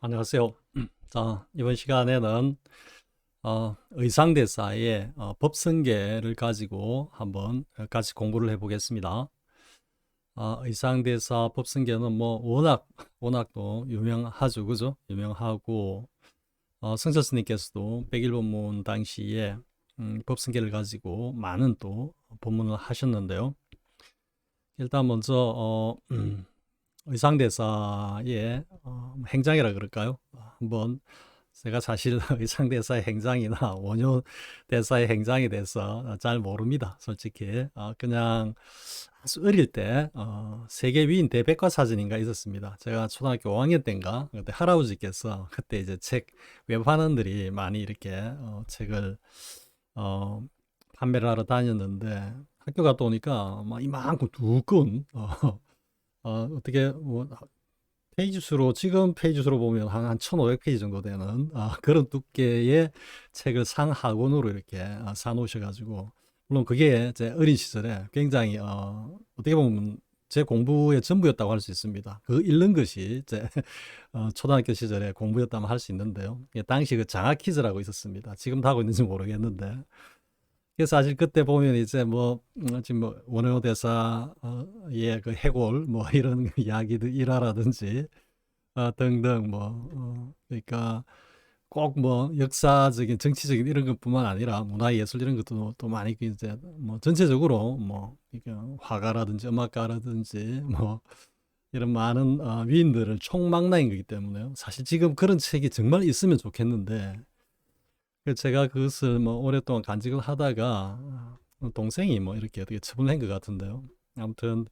안녕하세요. 자, 이번 시간에는 의상대사의 법성계를 가지고 한번 같이 공부를 해보겠습니다. 의상대사 법성계는 뭐 워낙 또 유명하죠, 그죠? 유명하고 성철 스님께서도 백일법문 당시에 법성계를 가지고 많은 또 법문을 하셨는데요. 일단 먼저 의상대사의 행장이라 그럴까요? 한번 제가 사실 의상대사의 행장이나 원효대사의 행장에 대해서 잘 모릅니다. 솔직히 그냥 아주 어릴 때 세계 위인 대백과사전인가 있었습니다. 제가 초등학교 5학년 때인가 그때 할아버지께서 그때 이제 책 외판원들이 많이 이렇게 책을 어, 판매를 하러 다녔는데 학교 갔다 오니까 막 이만큼 두꺼운 어떻게 뭐 페이지 수로 지금 페이지 수로 보면 한 1500페이지 정도 되는 그런 두께의 책을 상학원으로 이렇게 사놓으셔가지고 물론 그게 제 어린 시절에 굉장히 어떻게 보면 제 공부의 전부였다고 할 수 있습니다. 그 읽는 것이 제 초등학교 시절에 공부였다면 할 수 있는데요. 당시 그 장학 퀴즈라고 있었습니다. 지금도 하고 있는지 모르겠는데 그래서 사실 그때 보면 이제 뭐 지금 뭐 원효 대사의 그 해골 뭐 이런 이야기들 일화라든지 등등 뭐 그러니까 꼭 뭐 역사적인 정치적인 이런 것뿐만 아니라 문화예술 이런 것도 또 많이 그 이제 뭐 전체적으로 뭐 이게 화가라든지 음악가라든지 뭐 이런 많은 위인들을 총망라인 거기 때문에요. 사실 지금 그런 책이 정말 있으면 좋겠는데 제가 그것을 뭐 오랫동안 간직을 하다가 동생이 뭐 이렇게 어떻게 처분한 것 같은데요. 아무튼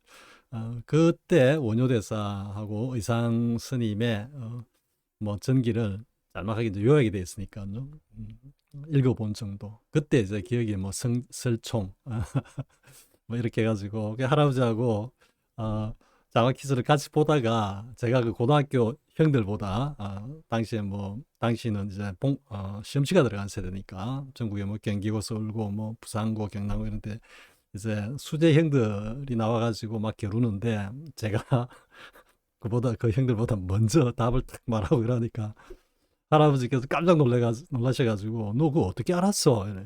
그때 원효대사하고 의상 스님의 뭐 전기를 짤막하게 이제 요약이 되어 있으니까요. 읽어본 정도. 그때 이제 기억이 뭐 설총 뭐 이렇게 해가지고 그 할아버지하고 어, 장학퀴즈를 같이 보다가 제가 그 고등학교 형들보다 당시에 뭐 당시는 이제 시험치가 들어간 세대니까 전국에 뭐 경기고 서울고 뭐 부산고 경남고 이런 데 이제 수제 형들이 나와가지고 막 겨루는데 제가 그보다 그 형들보다 먼저 답을 딱 말하고 이러니까 할아버지께서 깜짝 놀라셔가지고 너 그거 어떻게 알았어? 이래.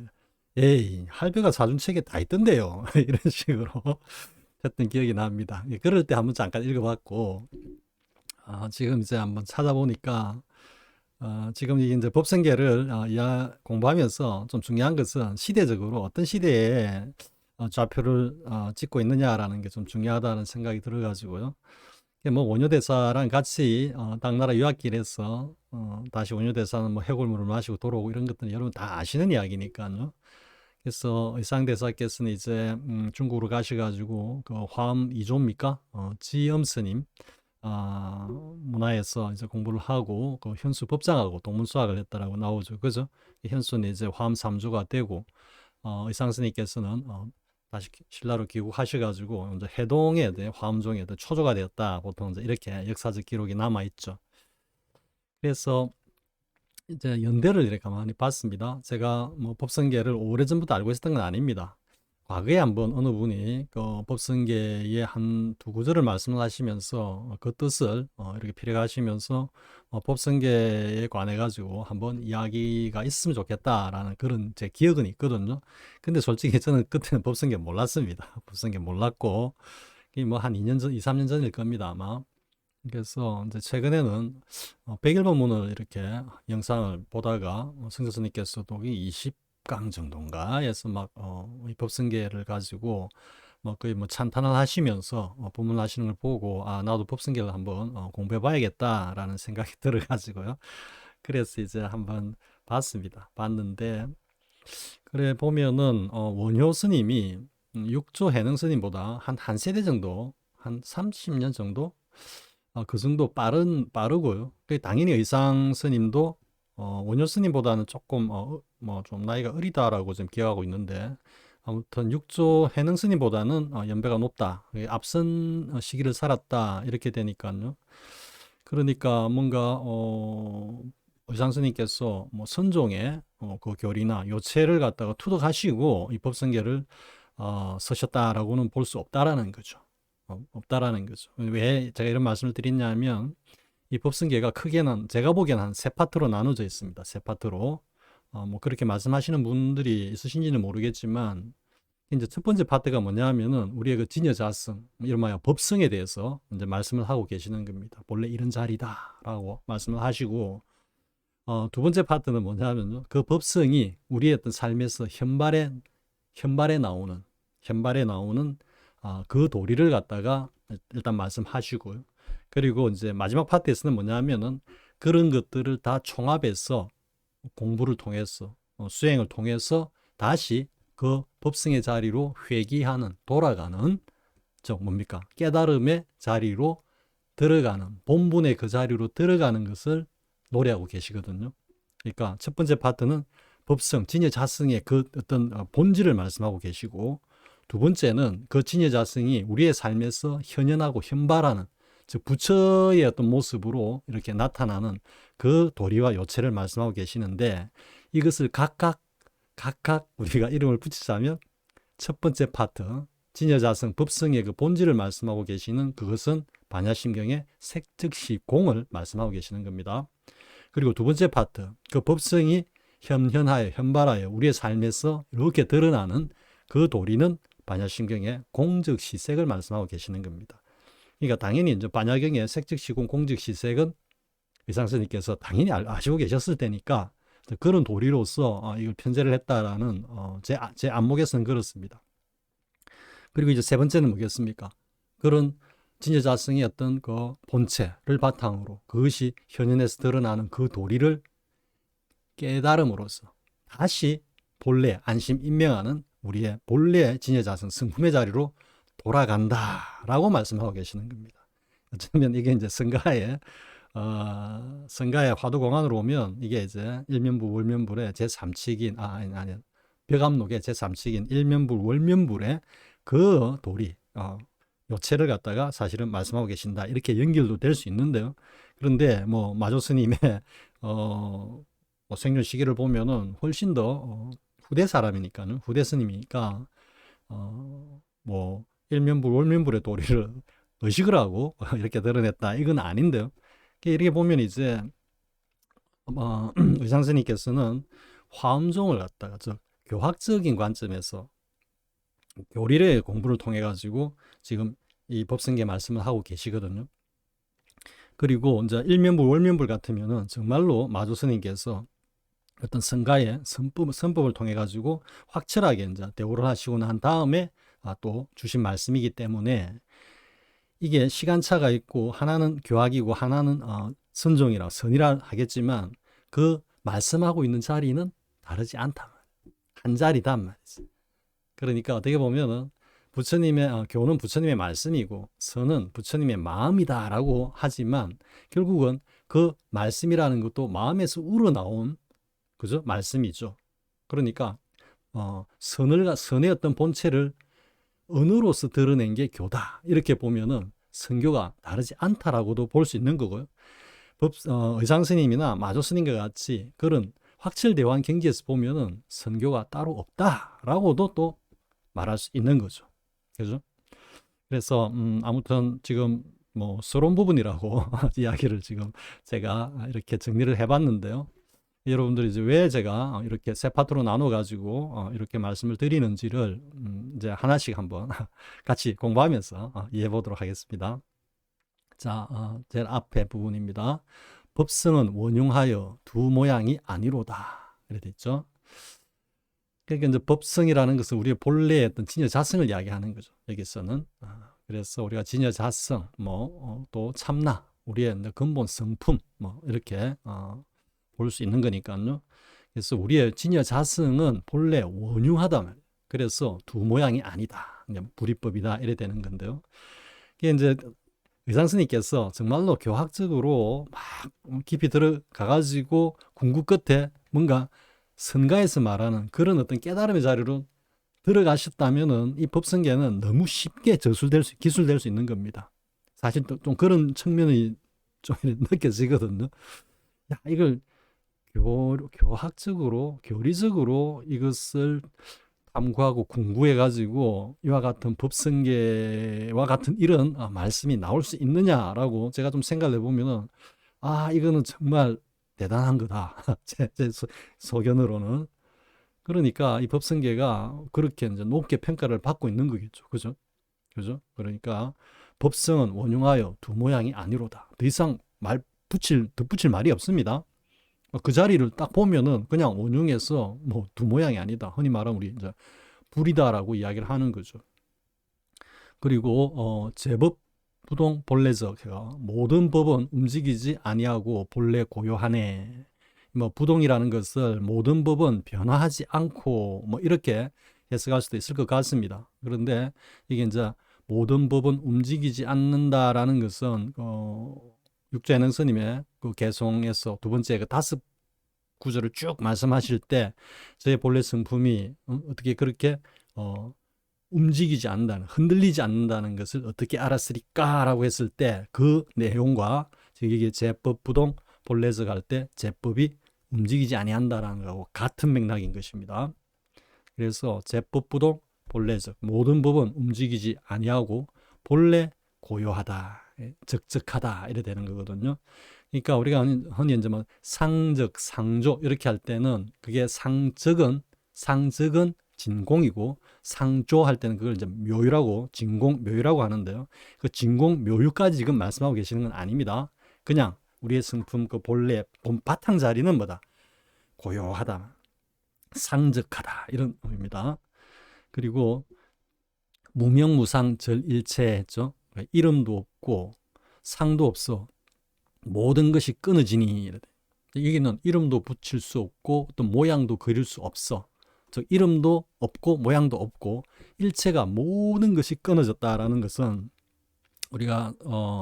에이 할배가 사준 책에 다 있던데요. 이런 식으로 했던 기억이 납니다. 그럴 때 한번 잠깐 읽어봤고 지금 이제 한번 찾아보니까 지금 이제 법성계를 공부하면서 좀 중요한 것은 시대적으로 어떤 시대에 좌표를 찍고 있느냐라는 게 좀 중요하다는 생각이 들어가지고요. 뭐 원효대사랑 같이 당나라 유학길에서 다시 원효대사는 뭐 해골물을 마시고 돌아오고 이런 것들은 여러분 다 아시는 이야기니까요. 그래서 의상대사께서는 이제 중국으로 가셔가지고 그 화엄 이조입니까? 지엄스님 문화에서 이제 공부를 하고 그 현수 법장하고 동문수학을 했다라고 나오죠. 그죠? 현수는 이제 화엄 3조가 되고 의상 스님께서는 다시 신라로 귀국하셔가지고 이제 해동에 대해 화엄종에 대해 초조가 되었다. 보통 이제 이렇게 역사적 기록이 남아 있죠. 그래서 이제 연대를 이렇게 가만히 봤습니다. 제가 뭐 법성계를 오래전부터 알고 있었던 건 아닙니다. 과거에 한번 어느 분이 그 법성계의 한 두 구절을 말씀을 하시면서 그 뜻을 이렇게 필요하시면서 법성계에 관해 가지고 한번 이야기가 있으면 좋겠다라는 그런 제 기억은 있거든요. 근데 솔직히 저는 그때는 법성계 몰랐습니다. 법성계 몰랐고 이게 뭐 한 2년 전, 2, 3년 전일 겁니다, 아마. 그래서 이제 최근에는 백일본문을 이렇게 영상을 보다가 성교수님께서도 20강 정도인가 해서 막 이 법성계를 가지고 뭐 거의 뭐 찬탄을 하시면서 법문하시는 걸 보고 나도 법성계를 한번 공부해 봐야겠다라는 생각이 들어가지고요. 그래서 이제 한번 봤습니다. 봤는데 그래 보면은 원효 스님이 육조 해능 스님보다 한 세대 정도 한 30년 정도 그 정도 빠르고요. 당연히 의상 스님도 원효 스님보다는 조금 뭐 좀 나이가 어리다라고 지금 기억하고 있는데 아무튼 육조 해능 스님보다는 연배가 높다. 앞선 시기를 살았다. 이렇게 되니까요. 그러니까 뭔가 의상 스님께서 뭐 선종의 그 교리나 요체를 갖다가 투득하시고 이 법성계를 서셨다라고는 볼 수 없다라는 거죠. 없다라는 거죠. 왜 제가 이런 말씀을 드렸냐면 이 법성계가 크게는 제가 보기에는 한 세 파트로 나눠져 있습니다. 세 파트로. 뭐 그렇게 말씀하시는 분들이 있으신지는 모르겠지만, 이제 첫 번째 파트가 뭐냐 하면은 우리의 그 진여자성, 이른바 법성에 대해서 이제 말씀을 하고 계시는 겁니다. 본래 이런 자리다라고 말씀을 하시고, 두 번째 파트는 뭐냐 하면요, 그 법성이 우리의 어떤 삶에서 현발에 나오는 그 도리를 갖다가 일단 말씀하시고요. 그리고 이제 마지막 파트에서는 뭐냐 하면은 그런 것들을 다 총합해서 공부를 통해서 수행을 통해서 다시 그 법성의 자리로 회귀하는, 돌아가는, 뭡니까? 깨달음의 자리로 들어가는, 본분의 그 자리로 들어가는 것을 노래하고 계시거든요. 그러니까 첫 번째 파트는 법성, 진여자성의 그 어떤 본질을 말씀하고 계시고, 두 번째는 그 진여자성이 우리의 삶에서 현현하고 현발하는, 즉 부처의 어떤 모습으로 이렇게 나타나는 그 도리와 요체를 말씀하고 계시는데, 이것을 각각 우리가 이름을 붙이자면 첫 번째 파트 진여자성 법성의 그 본질을 말씀하고 계시는 그것은 반야심경의 색즉시공을 말씀하고 계시는 겁니다. 그리고 두 번째 파트, 그 법성이 현현하여 현발하여 우리의 삶에서 이렇게 드러나는 그 도리는 반야심경의 공즉시색을 말씀하고 계시는 겁니다. 그러니까 당연히 이제 반야경의 색즉시공 공즉시색은 의상스님께서 당연히 아시고 계셨을 테니까 그런 도리로서 이걸 편제를 했다라는 제 안목에서는 그렇습니다. 그리고 이제 세 번째는 뭐겠습니까? 그런 진여자성의 어떤 그 본체를 바탕으로 그것이 현현에서 드러나는 그 도리를 깨달음으로써 다시 본래 안심 인명하는 우리의 본래 진여자성 성품의 자리로 돌아간다라고 말씀하고 계시는 겁니다. 어쩌면 이게 이제 성가의 화두공안으로 오면 이게 이제 일면불 월면불의 제3칙인 아니 벽암록의 제3칙인 일면불 월면불의 그 도리 요체를 갖다가 사실은 말씀하고 계신다, 이렇게 연결도 될 수 있는데요. 그런데 뭐 마조스님의 생년 시기를 보면은 훨씬 더 후대 사람이니까는, 후대 스님이니까 뭐 일면불 월면불의 도리를 의식을 하고 이렇게 드러냈다, 이건 아닌데요. 이렇게 보면 이제 의상스님께서는 화엄종을 갖다가 즉 교학적인 관점에서 교리의 공부를 통해 가지고 지금 이 법성계 말씀을 하고 계시거든요. 그리고 이제 일면불 월면불 같으면은 정말로 마조스님께서 어떤 성가의 선법을 통해 가지고 확철하게 이제 대우를 하시고 난 다음에 또 주신 말씀이기 때문에 이게 시간차가 있고 하나는 교학이고 하나는 선종이라 선이라 하겠지만 그 말씀하고 있는 자리는 다르지 않다, 한 자리단 말이지. 그러니까 어떻게 보면은 부처님의 교는 부처님의 말씀이고 선은 부처님의 마음이다라고 하지만 결국은 그 말씀이라는 것도 마음에서 우러나온 그죠? 말씀이죠. 그러니까 선의 어떤 본체를 언어로서 드러낸 게 교다, 이렇게 보면은 선교가 다르지 않다라고도 볼 수 있는 거고요. 의상스님이나 마조스님과 같이 그런 확철대오한 경지에서 보면은 선교가 따로 없다라고도 또 말할 수 있는 거죠. 그죠? 그래서 아무튼 지금 뭐 서론 부분이라고 이야기를 지금 제가 이렇게 정리를 해봤는데요. 여러분들이 이제 왜 제가 이렇게 세 파트로 나눠 가지고 이렇게 말씀을 드리는지를 이제 하나씩 한번 같이 공부하면서 이해해 보도록 하겠습니다. 자, 제일 앞에 부분입니다. 법성은 원흉하여 두 모양이 아니로다, 이렇게 됐죠. 그러니까 이제 법성이라는 것은 우리의 본래의 어떤 진여자성을 이야기하는 거죠, 여기서는. 그래서 우리가 진여자성, 또 참나, 우리의 근본 성품, 이렇게 볼 수 있는 거니까요. 그래서 우리의 진여자성은 본래 원흉하다 말이에요. 그래서 두 모양이 아니다, 불이법이다, 이래 되는 건데요. 이게 이제 의상스님께서 정말로 교학적으로 막 깊이 들어가가지고 궁극 끝에 뭔가 선가에서 말하는 그런 어떤 깨달음의 자리로 들어가셨다면은 이 법성계는 너무 쉽게 기술될 수 있는 겁니다. 사실 좀 그런 측면이 좀 느껴지거든요. 야, 이걸 교학적으로, 교리적으로 이것을 탐구하고 공부해가지고 이와 같은 법성계와 같은 이런 말씀이 나올 수 있느냐라고 제가 좀 생각을 해보면은 이거는 정말 대단한 거다. 제 소견으로는. 그러니까 이 법성계가 그렇게 이제 높게 평가를 받고 있는 거겠죠. 그죠? 그죠? 그러니까 법성은 원흉하여 두 모양이 아니로다. 더 이상 덧붙일 말이 없습니다. 그 자리를 딱 보면은 그냥 원흉에서 뭐 두 모양이 아니다. 흔히 말하면 우리 이제 불이다라고 이야기를 하는 거죠. 그리고 제법 부동 본래적 모든 법은 움직이지 아니하고 본래 고요하네. 뭐 부동이라는 것을 모든 법은 변화하지 않고 뭐 이렇게 해석할 수도 있을 것 같습니다. 그런데 이게 이제 모든 법은 움직이지 않는다라는 것은 육조해능 스님의 그 개송에서 두 번째 그 다섯 구절을 쭉 말씀하실 때 저의 본래 성품이 어떻게 그렇게 움직이지 않는다는, 흔들리지 않는다는 것을 어떻게 알았으리까라고 했을 때 그 내용과 이게 제법 부동 본래적 할 때 제법이 움직이지 아니한다라는 거하고 같은 맥락인 것입니다. 그래서 제법 부동 본래적 모든 법은 움직이지 아니하고 본래 고요하다, 적적하다 이래 되는 거거든요. 그러니까 우리가 흔히 이제 뭐 상적, 상조 이렇게 할 때는 그게 상적은 진공이고 상조 할 때는 그걸 이제 묘유라고 진공 묘유라고 하는데요. 그 진공 묘유까지 지금 말씀하고 계시는 건 아닙니다. 그냥 우리의 성품 그 본래 본 바탕 자리는 뭐다? 고요하다, 상적하다 이런 의미입니다. 그리고 무명무상 절일체 했죠. 이름도 없고 상도 없어. 모든 것이 끊어지니. 여기는 이름도 붙일 수 없고 또 모양도 그릴 수 없어. 즉 이름도 없고 모양도 없고 일체가 모든 것이 끊어졌다라는 것은 우리가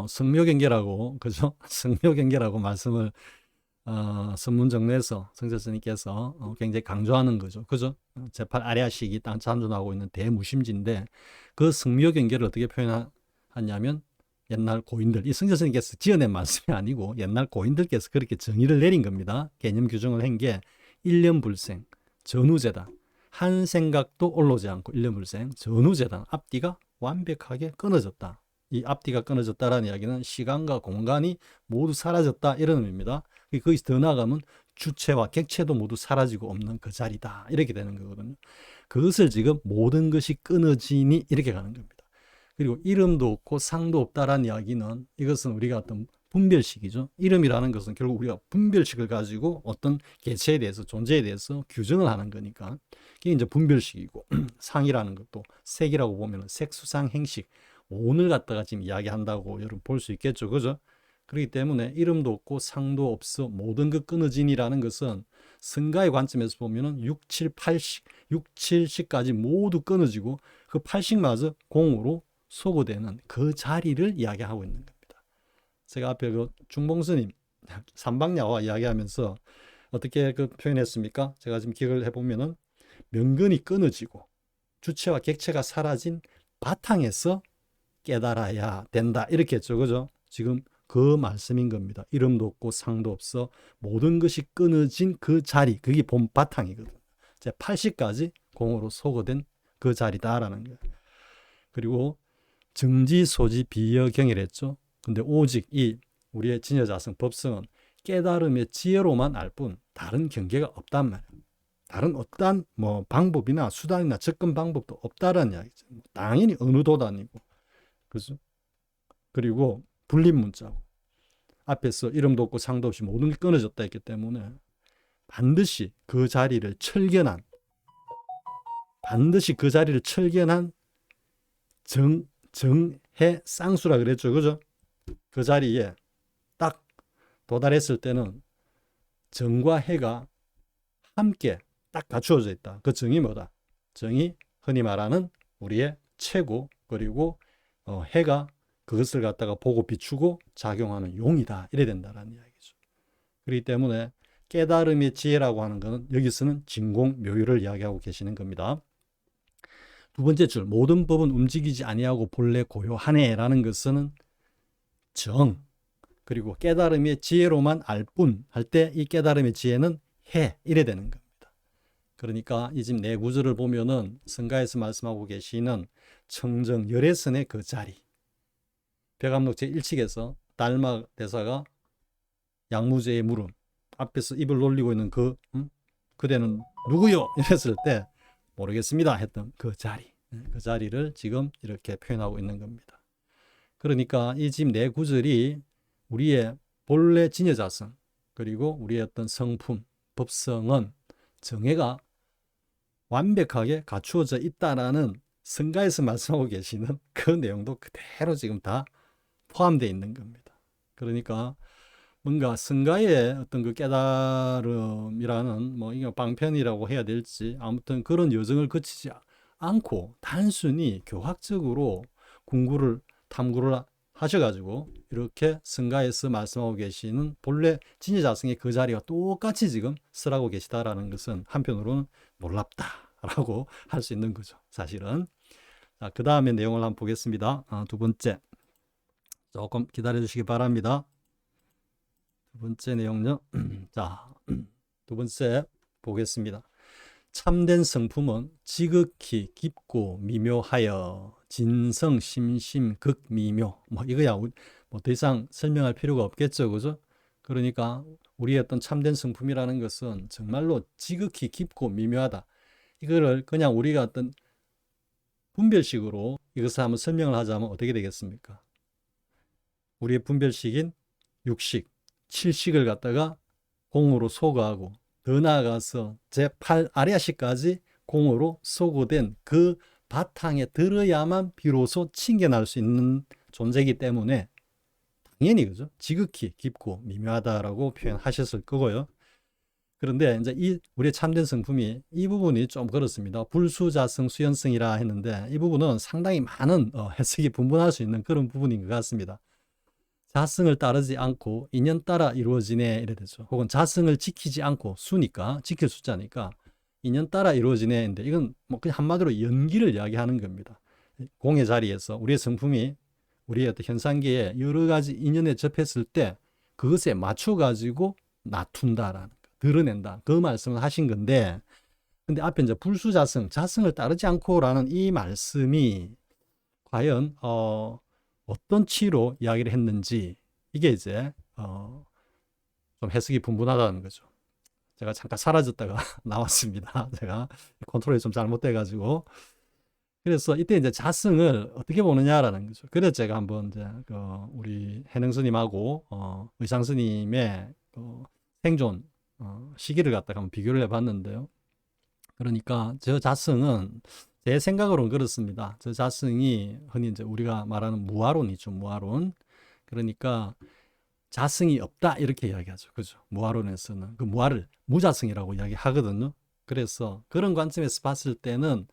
성묘경계라고 그죠? 성묘경계라고 말씀을 선문정례에서 성철스님께서 굉장히 강조하는 거죠. 그죠? 제8 아리아식이 땅 잠존하고 있는 대무심지인데 그 성묘경계를 어떻게 표현하냐면 옛날 고인들, 이 성철스님께서 지어낸 말씀이 아니고 옛날 고인들께서 그렇게 정의를 내린 겁니다. 개념 규정을 한 게 일념불생, 전후재단, 한 생각도 올라오지 않고 일념불생, 전후재단, 앞뒤가 완벽하게 끊어졌다. 이 앞뒤가 끊어졌다라는 이야기는 시간과 공간이 모두 사라졌다 이런 의미입니다. 거기서 더 나아가면 주체와 객체도 모두 사라지고 없는 그 자리다 이렇게 되는 거거든요. 그것을 지금 모든 것이 끊어지니 이렇게 가는 겁니다. 그리고 이름도 없고 상도 없다라는 이야기는 이것은 우리가 어떤 분별식이죠. 이름이라는 것은 결국 우리가 분별식을 가지고 어떤 개체에 대해서 존재에 대해서 규정을 하는 거니까 이게 이제 분별식이고 상이라는 것도 색이라고 보면 색수상 행식 오늘 갖다가 지금 이야기한다고 여러분 볼 수 있겠죠. 그죠? 그렇기 때문에 이름도 없고 상도 없어 모든 것 끊어진이라는 것은 성가의 관점에서 보면은 6, 7, 8식, 6, 7식까지 모두 끊어지고 그 8식마저 공으로 소거되는 그 자리를 이야기하고 있는 겁니다. 제가 앞에 그 중봉스님 삼박야와 이야기하면서 어떻게 그 표현했습니까? 제가 지금 기억을 해보면은 명근이 끊어지고 주체와 객체가 사라진 바탕에서 깨달아야 된다 이렇게 했죠. 그죠? 지금 그 말씀인 겁니다. 이름도 없고 상도 없어 모든 것이 끊어진 그 자리, 그게 본 바탕이거든요. 제 80까지 공으로 소거된 그 자리다라는 거예요. 그리고 정지소지 비여경이랬죠. 근데 오직 이 우리의 진여자성 법성은 깨달음의 지혜로만 알 뿐 다른 경계가 없단 말이에요. 다른 어떠한 뭐 방법이나 수단이나 접근 방법도 없다라는 이야기죠. 당연히 어느 도단이고, 그죠? 그리고 분립문자고 앞에서 이름도 없고 상도 없이 모든 게 끊어졌다 했기 때문에 반드시 그 자리를 철견한 정해 쌍수라 그랬죠. 그죠? 그 자리에 딱 도달했을 때는 정과 해가 함께 딱 갖추어져 있다. 그 정이 뭐다? 정이 흔히 말하는 우리의 최고, 그리고 해가 그것을 갖다가 보고 비추고 작용하는 용이다. 이래 된다는 이야기죠. 그렇기 때문에 깨달음의 지혜라고 하는 것은 여기서는 진공 묘유를 이야기하고 계시는 겁니다. 두 번째 줄, 모든 법은 움직이지 아니하고 본래 고요하네라는 것은 정, 그리고 깨달음의 지혜로만 알 뿐 할 때 이 깨달음의 지혜는 해 이래 되는 겁니다. 그러니까 이 지금 네 구절을 보면은 성가에서 말씀하고 계시는 청정 열애선의 그 자리, 백암록 제1칙에서 달막 대사가 양무제의 물음, 앞에서 입을 놀리고 있는 그대는 누구요? 이랬을 때 모르겠습니다 했던 그 자리, 그 자리를 지금 이렇게 표현하고 있는 겁니다. 그러니까 이 지금 네 구절이 우리의 본래 진여자성, 그리고 우리의 어떤 성품, 법성은 정예가 완벽하게 갖추어져 있다라는 성가에서 말씀하고 계시는 그 내용도 그대로 지금 다 포함되어 있는 겁니다. 그러니까 뭔가 성가의 어떤 그 깨달음이라는 뭐 이거 방편이라고 해야 될지 아무튼 그런 여정을 거치지 않고 단순히 교학적으로 공부를 탐구를 하셔가지고 이렇게 성가에서 말씀하고 계시는 본래 진여자성의 그 자리가 똑같이 지금 쓰라고 계시다라는 것은 한편으로는 놀랍다라고 할 수 있는 거죠. 사실은. 자, 그 다음에 내용을 한번 보겠습니다. 두 번째. 조금 기다려 주시기 바랍니다. 두 번째 내용요. 자, 두 번째 보겠습니다. 참된 성품은 지극히 깊고 미묘하여 진성 심심 극미묘. 뭐 이거야 뭐 더 이상 설명할 필요가 없겠죠, 그죠? 그러니까 우리의 어떤 참된 성품이라는 것은 정말로 지극히 깊고 미묘하다. 이거를 그냥 우리가 어떤 분별식으로 이것을 한번 설명을 하자면 어떻게 되겠습니까? 우리의 분별식인 육식, 칠식을 갖다가 공으로 소거하고 더 나아가서 제8 아리아식까지 공으로 소거된 그 바탕에 들어야만 비로소 칭견할 수 있는 존재이기 때문에 당연히 그죠? 지극히 깊고 미묘하다라고 표현하셨을 거고요. 그런데 이제 이 우리의 참된 성품이 이 부분이 좀 그렇습니다. 불수자성, 수연성이라 했는데 이 부분은 상당히 많은 해석이 분분할 수 있는 그런 부분인 것 같습니다. 자성을 따르지 않고 인연 따라 이루어지네 이래 되죠. 혹은 자성을 지키지 않고 수니까 지킬 숫자니까 인연 따라 이루어지네인데 이건 뭐 그냥 한마디로 연기를 이야기하는 겁니다. 공의 자리에서 우리의 성품이 우리의 어떤 현상계에 여러 가지 인연에 접했을 때 그것에 맞춰 가지고 나툰다라는 거, 드러낸다. 그 말씀을 하신 건데 근데 앞에 이제 불수자성, 자성을 따르지 않고라는 이 말씀이 과연 어떤 치로 이야기를 했는지 이게 이제 좀 해석이 분분하다는 거죠. 제가 잠깐 사라졌다가 나왔습니다. 제가 컨트롤이 좀 잘못돼 가지고 그래서 이때 이제 자성을 어떻게 보느냐라는 거죠. 그래서 제가 한번 이제 우리 해능 스님하고 의상 스님의 생존 시기를 갖다가 한번 비교를 해봤는데요. 그러니까 저 자성은 제 생각으로는 그렇습니다. 저 자성이 흔히 이제 우리가 말하는 무아론이죠. 무아론. 그러니까 자성이 없다 이렇게 이야기하죠. 그죠? 무아론에서는 그 무아를 무자성이라고 이야기하거든요. 그래서 그런 관점에서 봤을 때는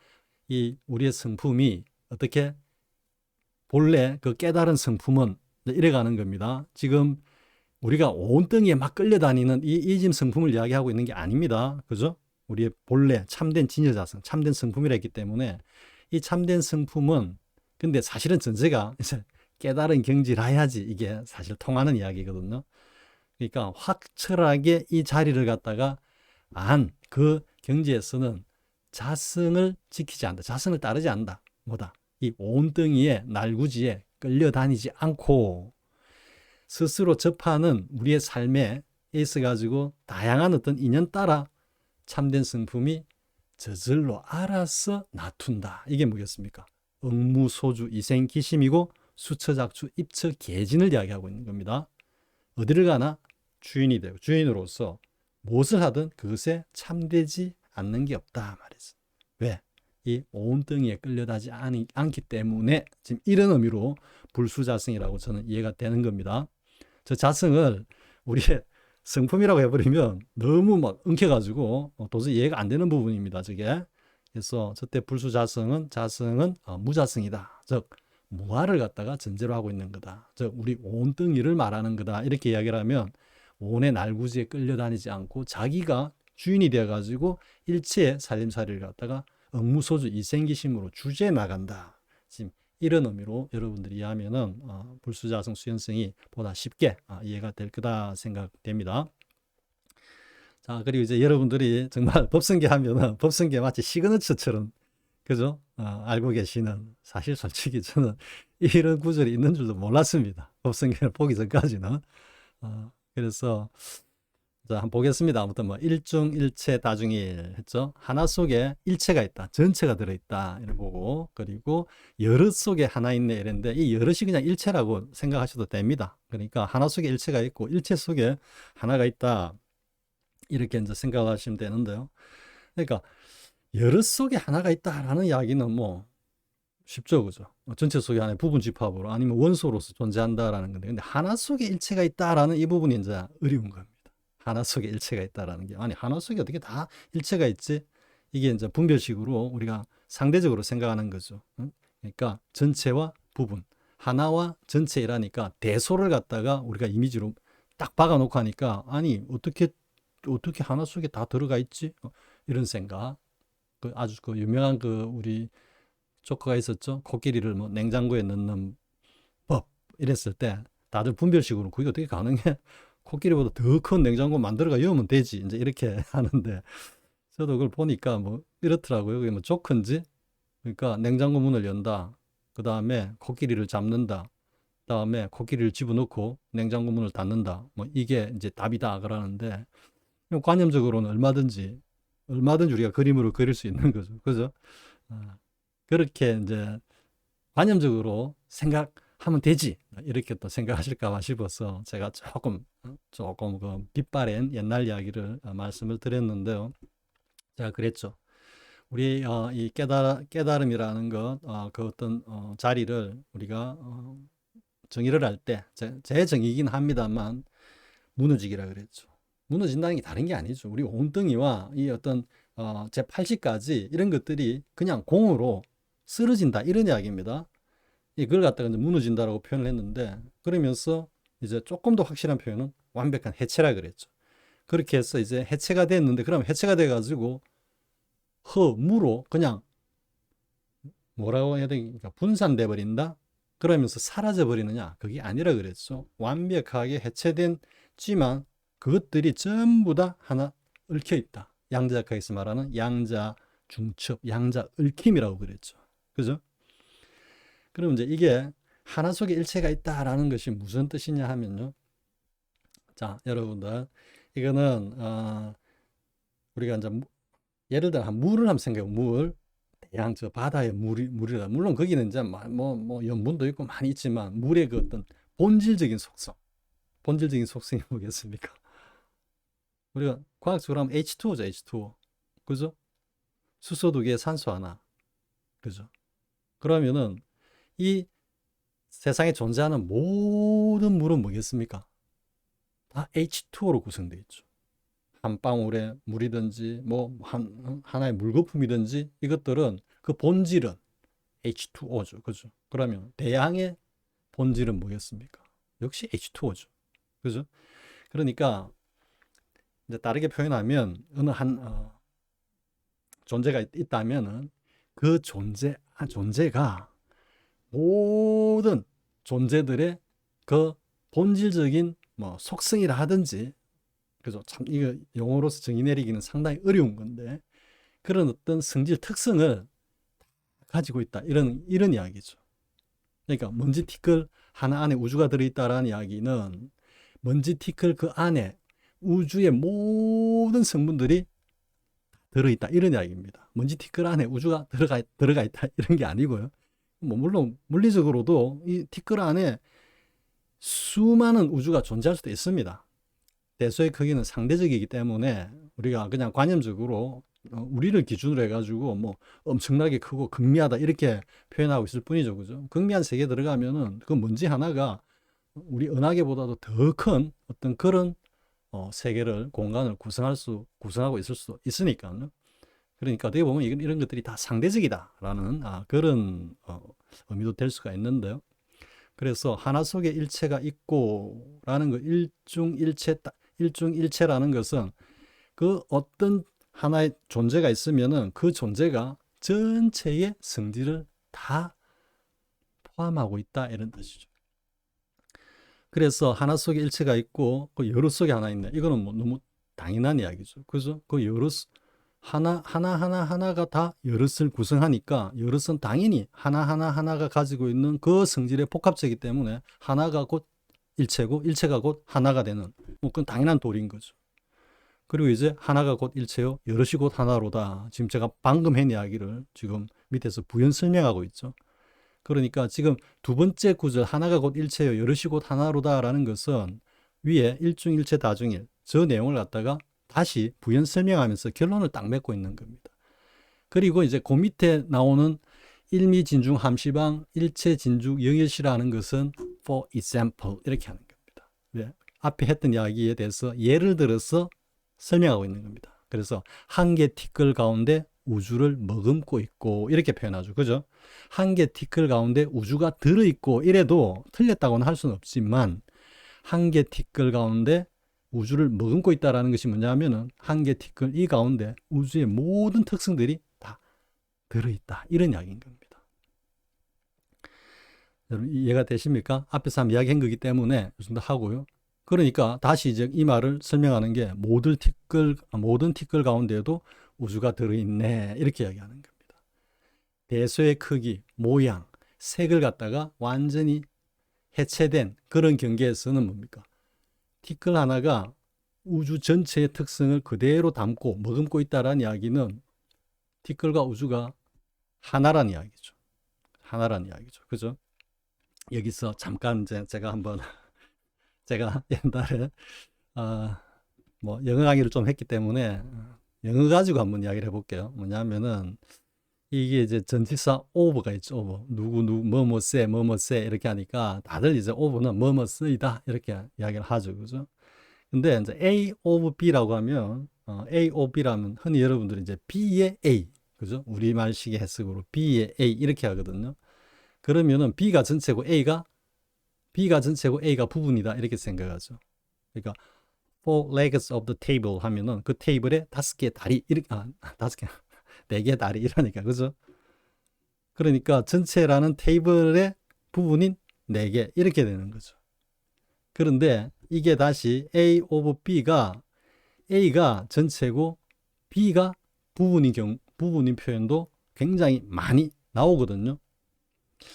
이 우리의 성품이 어떻게 본래 그 깨달은 성품은 이래가는 겁니다. 지금 우리가 온덩이에 막 끌려다니는 이 이짐 성품을 이야기하고 있는 게 아닙니다. 그죠? 우리의 본래 참된 진여자성, 참된 성품이라 했기 때문에 이 참된 성품은 근데 사실은 전제가 이제 깨달은 경지라야지 이게 사실 통하는 이야기거든요. 그러니까 확철하게 이 자리를 갖다가 그 경지에서는 자성을 지키지 않는다. 자성을 따르지 않는다. 뭐다? 이 온덩이에 날구지에 끌려다니지 않고 스스로 접하는 우리의 삶에 있어가지고 다양한 어떤 인연 따라 참된 성품이 저절로 알아서 나툰다. 이게 뭐겠습니까? 응무소주 이생기심이고 수처작주 입처계진을 이야기하고 있는 겁니다. 어디를 가나 주인이 되고 주인으로서 무엇을 하든 그것에 참되지 않는 게 없다 말이죠. 왜? 이 온덩이에 끌려다지 않기 때문에 지금 이런 의미로 불수자성이라고 저는 이해가 되는 겁니다. 저 자성을 우리의 성품이라고 해버리면 너무 막 엉켜가지고 도저히 이해가 안 되는 부분입니다. 저게. 그래서 저때 불수자성은 무자성이다. 즉 무아를 갖다가 전제로 하고 있는 거다. 즉 우리 온덩이를 말하는 거다. 이렇게 이야기를 하면 온의 날구지에 끌려다니지 않고 자기가 주인이 되어가지고 일체의 살림살이를 갖다가 응무소주 이생기심으로 주제해 나간다. 지금 이런 의미로 여러분들이 이해하면은 불수자성 수연성이 보다 쉽게 이해가 될 거다 생각됩니다. 자, 그리고 이제 여러분들이 정말 법성계 하면은 법성계 마치 시그너처처럼 그죠? 알고 계시는 사실 솔직히 저는 이런 구절이 있는 줄도 몰랐습니다. 법성계를 보기 전까지는. 그래서 자, 한번 보겠습니다. 아무튼 뭐 일중일체 다중일 했죠. 하나 속에 일체가 있다. 전체가 들어있다. 이렇게 보고 그리고 여럿 속에 하나 있네 이랬는데 이 여럿이 그냥 일체라고 생각하셔도 됩니다. 그러니까 하나 속에 일체가 있고 일체 속에 하나가 있다. 이렇게 이제 생각하시면 되는데요. 그러니까 여럿 속에 하나가 있다라는 이야기는 뭐 쉽죠, 그죠? 전체 속에 하나의 부분 집합으로 아니면 원소로서 존재한다라는 건데, 근데 하나 속에 일체가 있다라는 이 부분이 이제 어려운 겁니다. 하나 속에 일체가 있다라는 게 아니 하나 속에 어떻게 다 일체가 있지? 이게 이제 분별식으로 우리가 상대적으로 생각하는 거죠. 응? 그러니까 전체와 부분, 하나와 전체라니까 대소를 갖다가 우리가 이미지로 딱 박아놓고 하니까 아니 어떻게 하나 속에 다 들어가 있지? 이런 생각. 그 아주 그 유명한 그 우리 조커가 있었죠. 코끼리를 뭐 냉장고에 넣는 법 이랬을 때 다들 분별식으로 그게 어떻게 가능해? 코끼리보다 더 큰 냉장고 만들어가 여면 되지. 이제 이렇게 하는데 저도 그걸 보니까 뭐 이렇더라고요. 그게 뭐 조커인지 그러니까 냉장고 문을 연다. 그 다음에 코끼리를 잡는다. 그 다음에 코끼리를 집어넣고 냉장고 문을 닫는다. 뭐 이게 이제 답이다 그러는데 관념적으로는 얼마든지 우리가 그림으로 그릴 수 있는 거죠. 그죠? 아, 그렇게 이제 관념적으로 생각하면 되지. 이렇게 또 생각하실까 싶어서 제가 조금 그 빛바랜 옛날 이야기를 말씀을 드렸는데요. 제가 그랬죠. 우리 이 깨달음이라는 것, 그 어떤 자리를 우리가 정의를 할 때, 제 정의이긴 합니다만 무너지기라 그랬죠. 무너진다는 게 다른 게 아니죠. 우리 온덩이와 이 어떤 제80까지 이런 것들이 그냥 공으로 쓰러진다 이런 이야기입니다. 이걸 갖다가 이제 무너진다라고 표현을 했는데 그러면서 이제 조금 더 확실한 표현은 완벽한 해체라 그랬죠. 그렇게 해서 이제 해체가 됐는데 그럼 해체가 돼가지고 무로 그냥 뭐라고 해야 되니까 분산돼 버린다. 그러면서 사라져 버리느냐? 그게 아니라 그랬죠. 완벽하게 해체된지만 그것들이 전부 다 하나 얽혀 있다. 양자역학에서 말하는 양자 중첩, 양자 얽힘이라고 그랬죠. 그죠? 그럼 이제 이게 하나 속에 일체가 있다라는 것이 무슨 뜻이냐 하면요. 자, 여러분들 이거는 우리가 이제 예를 들어 물을 한번 생각해 물. 대양 저 바다의 물이다. 물론 거기는 이제 뭐 염분도 있고 많이 있지만 물의 그 어떤 본질적인 속성이 뭐겠습니까? 우리가 과학적으로 하면 H2O죠, H2O. 그죠? 수소 2개, 산소 하나. 그죠? 그러면은 이 세상에 존재하는 모든 물은 뭐겠습니까? 다 H2O로 구성되어 있죠. 한 방울의 물이든지 뭐 하나의 물거품이든지 이것들은 그 본질은 H2O죠. 그죠? 그러면 대양의 본질은 뭐겠습니까? 역시 H2O죠. 그죠? 그러니까 이제 다르게 표현하면 어느 한 존재가 있다면은 그 존재가 모든 존재들의 그 본질적인 뭐 속성이라 하든지 그죠? 참 이거 용어로서 정의 내리기는 상당히 어려운 건데 그런 어떤 성질 특성을 가지고 있다 이런 이야기죠. 그러니까 먼지 티끌 하나 안에 우주가 들어있다라는 이야기는 먼지 티끌 그 안에 우주의 모든 성분들이 들어있다 이런 이야기입니다. 먼지 티끌 안에 우주가 들어가 있다 이런 게 아니고요. 뭐 물론 물리적으로도 이 티끌 안에 수많은 우주가 존재할 수도 있습니다. 대소의 크기는 상대적이기 때문에 우리가 그냥 관념적으로 우리를 기준으로 해가지고 뭐 엄청나게 크고 극미하다 이렇게 표현하고 있을 뿐이죠, 그죠? 극미한 세계에 들어가면은 그 먼지 하나가 우리 은하계보다도 더 큰 어떤 그런 세계를 공간을 구성하고 있을 수 있으니까요. 그러니까 어떻게 보면 이런 것들이 다 상대적이다라는 그런 의미도 될 수가 있는데요. 그래서 하나 속에 일체가 있고라는 거 일중일체라는 것은 그 어떤 하나의 존재가 있으면은 그 존재가 전체의 성질을 다 포함하고 있다 이런 뜻이죠. 그래서 하나 속에 일체가 있고 그 여럿 속에 하나 있네. 이거는 뭐 너무 당연한 이야기죠. 그죠? 그 여럿 하나가 다 여럿을 구성하니까 여럿은 당연히 하나가 가지고 있는 그 성질의 복합체이기 때문에 하나가 곧 일체고 일체가 곧 하나가 되는 뭐 그건 당연한 도리인 거죠. 그리고 이제 하나가 곧 일체요 여럿이 곧 하나로다. 지금 제가 방금 한 이야기를 지금 밑에서 부연 설명하고 있죠. 그러니까 지금 두 번째 구절 하나가 곧 일체요 여럿이 곧 하나로다라는 것은 위에 일중일체 다중일 저 내용을 갖다가 다시 부연 설명하면서 결론을 딱 맺고 있는 겁니다. 그리고 이제 그 밑에 나오는 일미진중 함시방 일체진중 영일시라는 것은 for example 이렇게 하는 겁니다. 네. 앞에 했던 이야기에 대해서 예를 들어서 설명하고 있는 겁니다. 그래서 한 개 티끌 가운데 우주를 머금고 있고 이렇게 표현하죠. 그죠? 한 개 티끌 가운데 우주가 들어있고 이래도 틀렸다고는 할 수는 없지만 한 개 티끌 가운데 우주를 머금고 있다는 것이 뭐냐면은 한 개 티끌 이 가운데 우주의 모든 특성들이 다 들어있다. 이런 이야기인 겁니다. 여러분 이해가 되십니까? 앞에서 한번 이야기한 거기 때문에 좀 더 하고요. 그러니까 다시 이제 이 말을 설명하는 게 모든 티끌 가운데에도 우주가 들어있네 이렇게 이야기하는 겁니다. 대소의 크기, 모양, 색을 갖다가 완전히 해체된 그런 경계에서는 뭡니까? 티끌 하나가 우주 전체의 특성을 그대로 담고 머금고 있다는 이야기는 티끌과 우주가 하나란 이야기죠. 하나란 이야기죠. 그죠? 여기서 잠깐 이제 제가 한번 제가 옛날에 뭐 영어 강의를 좀 했기 때문에 영어 가지고 한번 이야기를 해볼게요. 뭐냐면은 이게 이제 전치사 over가 있죠. over. 누구 뭐뭐 세 이렇게 하니까 다들 이제 over는 뭐뭐 쓰이다 이렇게 이야기를 하죠. 그죠? 근데 이제 A of B라고 하면 A of B라면 흔히 여러분들이 이제 B의 A 그죠? 우리말식의 해석으로 B의 A 이렇게 하거든요. 그러면은 B가 전체고 B가 전체고 A가 부분이다 이렇게 생각하죠. 그러니까 four legs of the table 하면은 그 테이블에 5개의 다리 이렇게 5개 4개의 다리 이러니까 그죠? 그러니까 전체라는 테이블의 부분인 4개 이렇게 되는 거죠. 그런데 이게 다시 A of B가 A가 전체고 B가 부분인 표현도 굉장히 많이 나오거든요.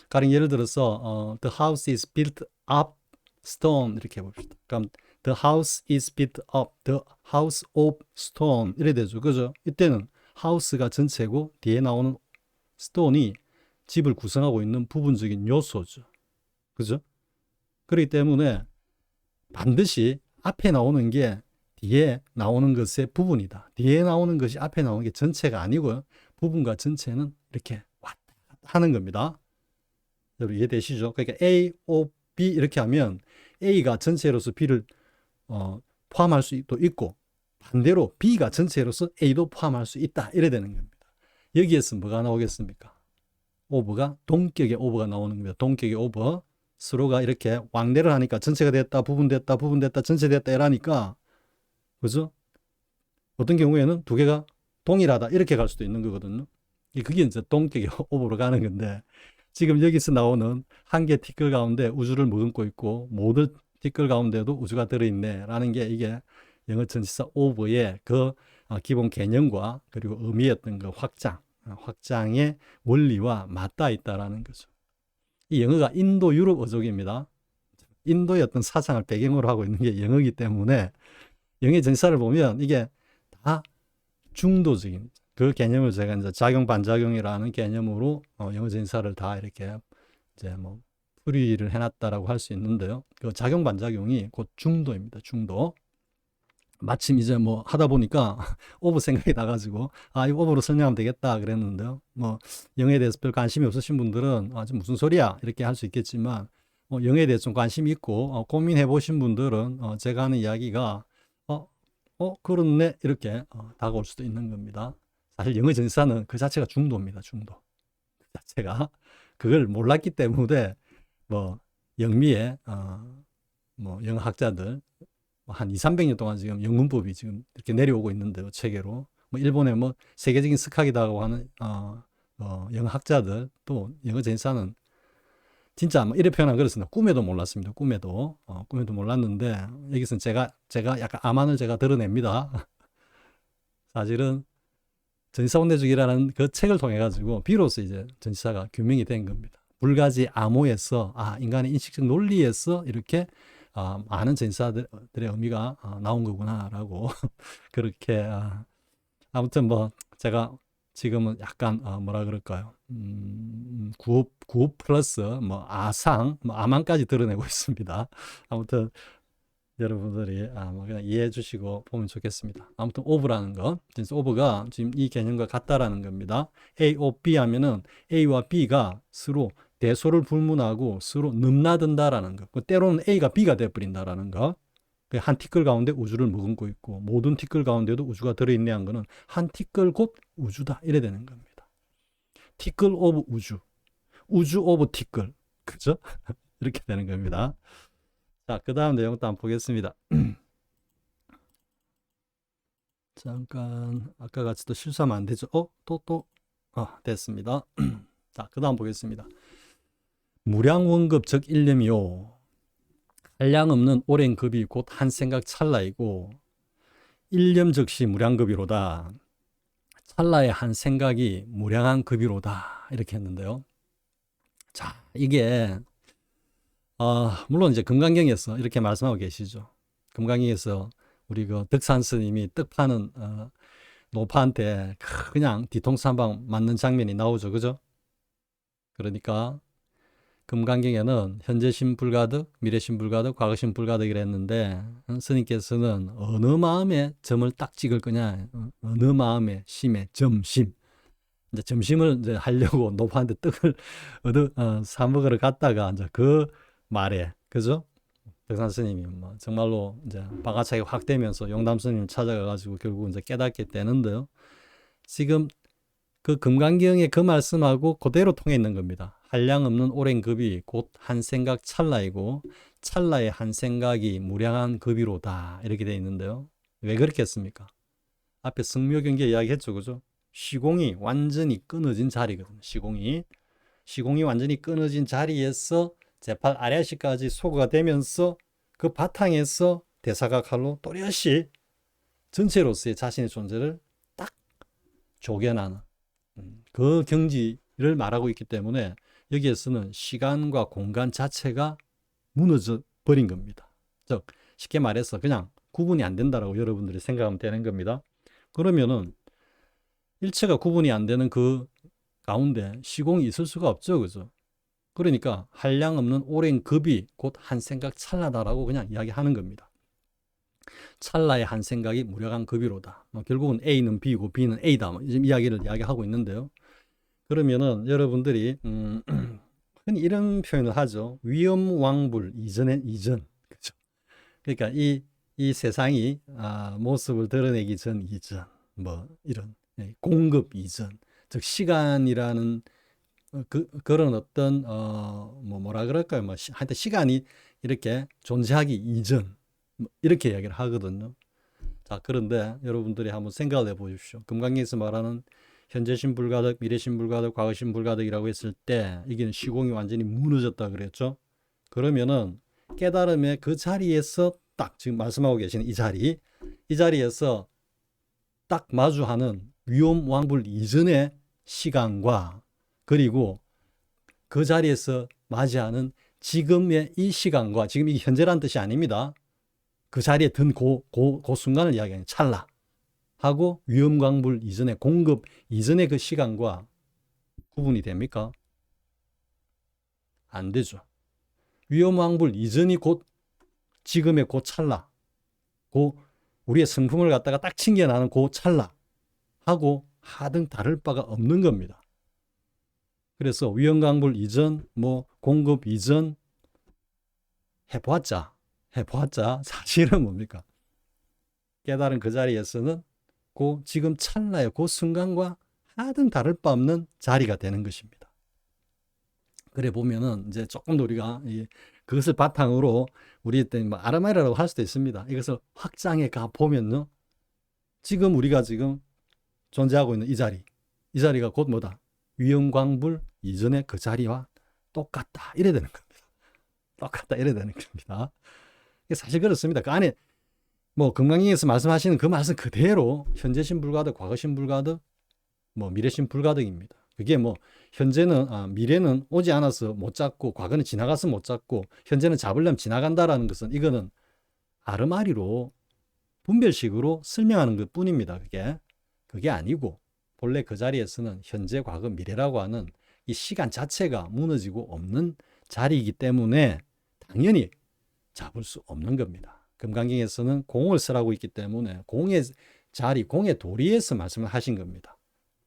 가령 예를 들어서 the house is built up stone 이렇게 해봅시다. 그럼 the house is built up, the house of stone 이래 되죠. 그죠? 이때는 house가 전체고 뒤에 나오는 stone이 집을 구성하고 있는 부분적인 요소죠. 그죠? 그렇기 때문에 반드시 앞에 나오는 게 뒤에 나오는 것의 부분이다. 뒤에 나오는 것이 앞에 나오는 게 전체가 아니고요. 부분과 전체는 이렇게 왔다 갔다 하는 겁니다. 여러분 이해되시죠? 그러니까 A, O, B 이렇게 하면 A가 전체로서 B를 포함할 수도 있고 반대로 B가 전체로서 A도 포함할 수 있다. 이래 되는 겁니다. 여기에서 뭐가 나오겠습니까? 오버가 동격의 오버가 나오는 겁니다. 동격의 오버 서로가 이렇게 왕래를 하니까 전체가 됐다, 부분 됐다, 전체 됐다 이러니까 그죠? 어떤 경우에는 두 개가 동일하다 이렇게 갈 수도 있는 거거든요. 그게 이제 동격의 오버로 가는 건데 지금 여기서 나오는 한 개 티끌 가운데 우주를 머금고 있고 모든 티끌 가운데도 우주가 들어있네 라는 게 이게 영어 전치사 over의 그 기본 개념과 그리고 의미였던 그 확장의 원리와 맞닿아 있다라는 거죠. 이 영어가 인도 유럽 어족입니다. 인도의 어떤 사상을 배경으로 하고 있는 게 영어이기 때문에 영의 전치사를 보면 이게 다 중도적인 그 개념을 제가 이제 작용 반작용이라는 개념으로 영어 전치사를 다 이렇게 이제 뭐 풀이를 해놨다라고 할 수 있는데요. 그 작용 반작용이 곧 중도입니다. 중도. 마침 이제 뭐 하다 보니까 오버 생각이 나가지고 이 오버로 설명하면 되겠다 그랬는데요. 뭐 영어에 대해서 별 관심이 없으신 분들은 지금 무슨 소리야 이렇게 할 수 있겠지만 영어에 대해서 좀 관심이 있고 고민해 보신 분들은 제가 하는 이야기가 그렇네 이렇게 다가올 수도 있는 겁니다. 사실 영어 전치사는 그 자체가 중도입니다. 중도. 그 자체가 그걸 몰랐기 때문에 뭐 영미의 뭐 영어 학자들 한 200~300년 동안 지금 영문법이 지금 이렇게 내려오고 있는데요. 체계로. 뭐 일본의 뭐 세계적인 스카이다라고 하는 영어 학자들 또 영어 전치사는 진짜 뭐 이래 표현하면 그렇습니다. 꿈에도 몰랐습니다. 꿈에도 몰랐는데 여기서는 제가 약간 암안을 제가 드러냅니다. 사실은 전치사 혼내주기라는 그 책을 통해 가지고 비로소 이제 전치사가 규명이 된 겁니다. 불가지 암호에서 인간의 인식적 논리에서 이렇게 많은 전사들의 의미가 나온 거구나라고 그렇게 아무튼 뭐 제가 지금은 약간 뭐라 그럴까요? 구업 플러스 뭐 아상, 뭐 아망까지 드러내고 있습니다. 아무튼 여러분들이 뭐 그냥 이해해 주시고 보면 좋겠습니다. 아무튼 오브라는 거, 진짜 오브가 지금 이 개념과 같다라는 겁니다. A, O, B 하면은 A와 B가 서로 대소를 불문하고 서로 넘나든다라는 거. 때로는 A가 B가 돼버린다라는 거. 한 티끌 가운데 우주를 머금고 있고 모든 티끌 가운데도 우주가 들어있네 한 거는 한 티끌 곧 우주다 이래 되는 겁니다. 티끌 오브 우주, 우주 오브 티끌, 그죠? 이렇게 되는 겁니다. 자, 그 다음 내용도 한번 보겠습니다. 잠깐 아까 같이 또 실수하면 안 되죠? 됐습니다. 자, 그 다음 보겠습니다. 무량원급 즉 일념이요, 한량 없는 오랜 급이 곧 한 생각 찰나이고 일념 즉시 무량급이로다. 찰나의 한 생각이 무량한 급이로다. 이렇게 했는데요. 자, 이게 물론 이제 금강경에서 이렇게 말씀하고 계시죠. 금강경에서 우리 그 덕산 스님이 떡 파는 노파한테 그냥 뒤통수 한 방 맞는 장면이 나오죠. 그죠? 그러니까 금강경에는 현재심 불가득, 미래심 불가득, 과거심 불가득이라 했는데 스님께서는 어느 마음에 점을 딱 찍을 거냐, 어느 마음에 심에 점심, 이제 점심을 이제 하려고 노파한테 떡을 사 먹으러 갔다가 이제 그 말에, 그죠? 덕산 스님이 뭐 정말로 이제 바가차게 확 되면서 용담 스님 찾아가가지고 결국 이제 깨닫게 되는데요. 지금 그 금강경의 그 말씀하고 그대로 통해 있는 겁니다. 한량 없는 오랜 급이 곧 한 생각 찰나이고 찰나의 한 생각이 무량한 급이로다. 이렇게 되어 있는데요. 왜 그렇게 했습니까? 앞에 승묘경계 이야기했죠. 그죠? 시공이 완전히 끊어진 자리거든요. 시공이 완전히 끊어진 자리에서 제팔 아래시까지 소거가 되면서 그 바탕에서 대사가 칼로 또렷이 전체로서의 자신의 존재를 딱 조견하는 그 경지를 말하고 있기 때문에 여기에서는 시간과 공간 자체가 무너져 버린 겁니다. 즉 쉽게 말해서 그냥 구분이 안 된다라고 여러분들이 생각하면 되는 겁니다. 그러면은 일체가 구분이 안 되는 그 가운데 시공이 있을 수가 없죠. 그죠? 그러니까 한량 없는 오랜 급이 곧 한 생각 찰나다라고 그냥 이야기하는 겁니다. 찰나의 한 생각이 무량한 급이로다. 결국은 A는 B고 B는 A다. 지금 이야기를 이야기하고 있는데요. 그러면은 여러분들이 흔히 이런 표현을 하죠. 위엄왕불 이전. 그죠? 그러니까 이 세상이 모습을 드러내기 전 이전, 뭐 이런 공급 이전, 즉 시간이라는 그런 어떤 뭐라 그럴까요? 뭐 하여튼 시간이 이렇게 존재하기 이전, 뭐 이렇게 이야기를 하거든요. 자, 그런데 여러분들이 한번 생각을 해보십시오. 금강경에서 말하는 현재심 불가득, 미래심 불가득, 과거심 불가득이라고 했을 때 이게 시공이 완전히 무너졌다 그랬죠. 그러면은 깨달음의 그 자리에서 딱 지금 말씀하고 계시는 이 자리에서 딱 마주하는 위엄왕불 이전의 시간과 그리고 그 자리에서 맞이하는 지금의 이 시간과, 지금 이게 현재라는 뜻이 아닙니다. 그 자리에 든 그 순간을 이야기하는 찰나 하고 위엄광불 이전의 공급 이전의 그 시간과 구분이 됩니까? 안 되죠. 위엄광불 이전이 곧 지금의 그 찰나, 우리의 성품을 갖다가 딱 챙겨나는 그 찰나 하고 하등 다를 바가 없는 겁니다. 그래서 위엄광불 이전, 뭐 공급 이전 해보았자 사실은 뭡니까? 깨달은 그 자리에서는 그 지금 찰나의 그 순간과 하등 다를 바 없는 자리가 되는 것입니다. 그래 보면은 이제 조금 더 우리가 그것을 바탕으로 우리 뭐 아르마이라고 할 수도 있습니다. 이것을 확장해 가 보면요, 지금 우리가 지금 존재하고 있는 이 자리가 곧 뭐다? 위엄광불 이전의 그 자리와 똑같다. 이래 되는 겁니다. 똑같다. 이래 되는 겁니다. 사실 그렇습니다. 그 안에 뭐 금강경에서 말씀하시는 그 말씀 그대로 현재심 불가득, 과거심 불가득, 뭐 미래심 불가득입니다. 그게 뭐 현재는 미래는 오지 않아서 못 잡고 과거는 지나가서 못 잡고 현재는 잡으려면 지나간다라는 것은 이거는 아르마리로 분별식으로 설명하는 것 뿐입니다. 그게 아니고 본래 그 자리에서는 현재, 과거, 미래라고 하는 이 시간 자체가 무너지고 없는 자리이기 때문에 당연히 잡을 수 없는 겁니다. 금강경에서는 공을 설하고 있기 때문에 공의 자리, 공의 도리에서 말씀을 하신 겁니다.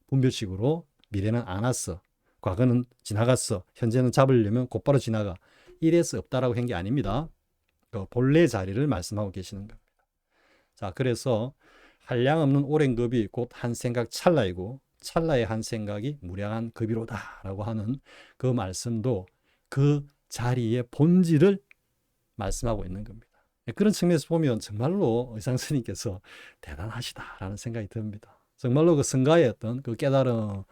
분별식으로 미래는 안 왔어, 과거는 지나갔어, 현재는 잡으려면 곧바로 지나가, 이래서 없다라고 한 게 아닙니다. 그 본래 자리를 말씀하고 계시는 겁니다. 자, 그래서 한량없는 오랜 급이 곧 한 생각 찰나이고 찰나의 한 생각이 무량한 급이로다라고 하는 그 말씀도 그 자리의 본질을 말씀하고 있는 겁니다. 그런 측면에서 보면 정말로 의상 스님께서 대단하시다라는 생각이 듭니다. 정말로 그 성가의 어떤 그 깨달음의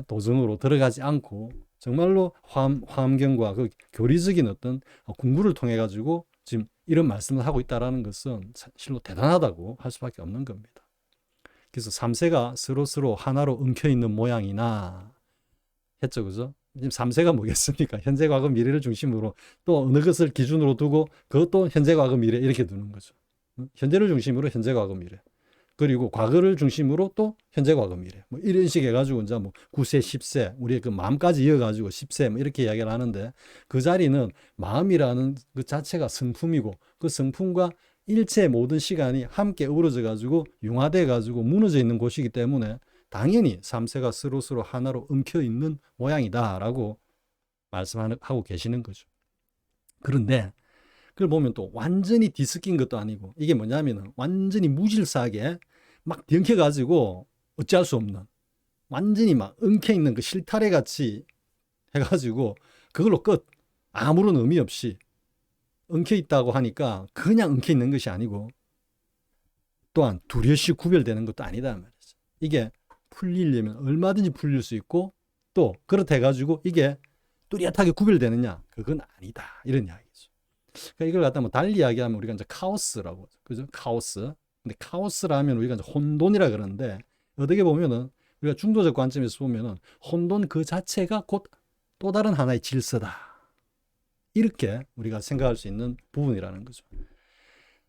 도정으로 들어가지 않고 정말로 화엄경과 그 교리적인 어떤 공부를 통해 가지고 지금 이런 말씀을 하고 있다는 것은 실로 대단하다고 할 수밖에 없는 겁니다. 그래서 3세가 서로 하나로 엉켜있는 모양이나 했죠. 그죠? 지금 3세가 뭐겠습니까? 현재, 과거, 미래를 중심으로 또 어느 것을 기준으로 두고 그것도 현재, 과거, 미래 이렇게 두는 거죠. 현재를 중심으로 현재, 과거, 미래. 그리고 과거를 중심으로 또 현재, 과거, 미래. 뭐 이런 식으로 해가지고 이제 뭐 9세, 10세, 우리의 그 마음까지 이어가지고 10세 뭐 이렇게 이야기를 하는데 그 자리는 마음이라는 그 자체가 성품이고 그 성품과 일체 모든 시간이 함께 어우러져 가지고 융화돼 가지고 무너져 있는 곳이기 때문에 당연히 3세가 서로 하나로 엉켜 있는 모양이다라고 말씀하고 계시는 거죠. 그런데 그걸 보면 또 완전히 뒤섞인 것도 아니고 이게 뭐냐면은 완전히 무질서하게 막 엉켜가지고 어찌할 수 없는 완전히 막 엉켜 있는 그 실타래 같이 해가지고 그걸로 끝, 아무런 의미 없이 엉켜 있다고 하니까 그냥 엉켜 있는 것이 아니고 또한 두려시 구별되는 것도 아니다 말이죠. 이게 풀리려면 얼마든지 풀릴 수 있고 또 그렇다 해가지고 이게 뚜렷하게 구별되느냐, 그건 아니다 이런 이야기죠. 그러니까 이걸 갖다 뭐 달리 이야기하면 우리가 이제 카오스라고, 그죠? 카오스. 근데 카오스라면 우리가 이제 혼돈이라 그러는데 어떻게 보면은 우리가 중도적 관점에서 보면은 혼돈 그 자체가 곧 또 다른 하나의 질서다, 이렇게 우리가 생각할 수 있는 부분이라는 거죠.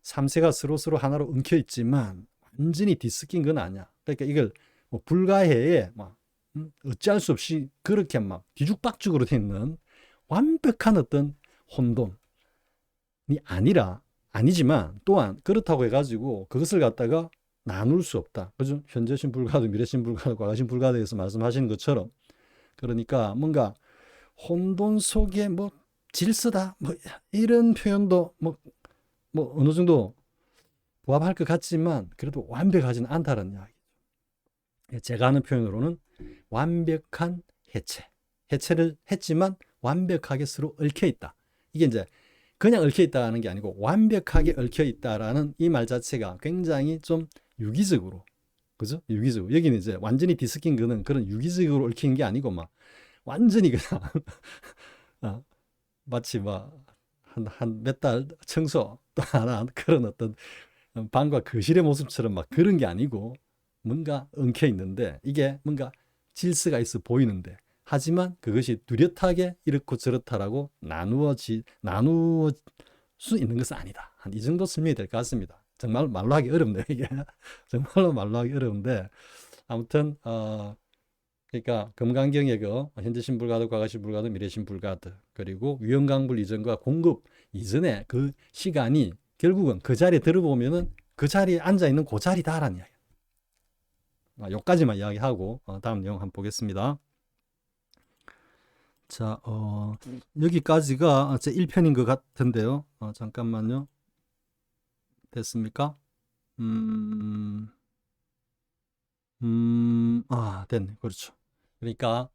3세가 서로 하나로 엉켜 있지만 완전히 뒤섞인 건 아니야. 그러니까 이걸 뭐 불가해에 막 어찌할 수 없이 그렇게 막 뒤죽박죽으로 돼 있는 완벽한 어떤 혼돈이 아니지만 또한 그렇다고 해가지고 그것을 갖다가 나눌 수 없다. 그죠? 현재신 불가도, 미래신 불가도, 과거신 불가도에서 말씀하시는 것처럼, 그러니까 뭔가 혼돈 속에 뭐 질서다, 뭐 이런 표현도 뭐 어느 정도 부합할 것 같지만 그래도 완벽하지는 않다는 이야기죠. 제가 하는 표현으로는 완벽한 해체를 했지만 완벽하게 서로 얽혀 있다. 이게 이제 그냥 얽혀 있다는 게 아니고 완벽하게 얽혀 있다라는 이 말 자체가 굉장히 좀 유기적으로, 그죠? 유기적으로. 여기는 이제 완전히 뒤섞인 거는 그런 유기적으로 얽힌 게 아니고 막 완전히 그냥 마치 막 한 몇 달 청소 또 하나 그런 어떤 방과 거실의 모습처럼 막 그런 게 아니고 뭔가 엉켜 있는데 이게 뭔가 질서가 있어 보이는데 하지만 그것이 뚜렷하게 이렇고 저렇다라고 나누어 수 있는 것은 아니다. 한 이 정도 설명이 될 것 같습니다. 정말 말로 하기 어렵네요, 이게. 정말로 말로 하기 어려운데 아무튼 그러니까 금강경의 그 현재신 불가드, 과거신 불가드, 미래신 불가드, 그리고 위험강불 이전과 공급 이전의 그 시간이 결국은 그 자리에 들어보면은 그 자리에 앉아 있는 그 자리다라는 이야기. 여기까지만 이야기하고 다음 내용 한번 보겠습니다. 자, 여기까지가 제 1편인 것 같은데요. 잠깐만요. 됐습니까? 됐네. 그렇죠. 그러니까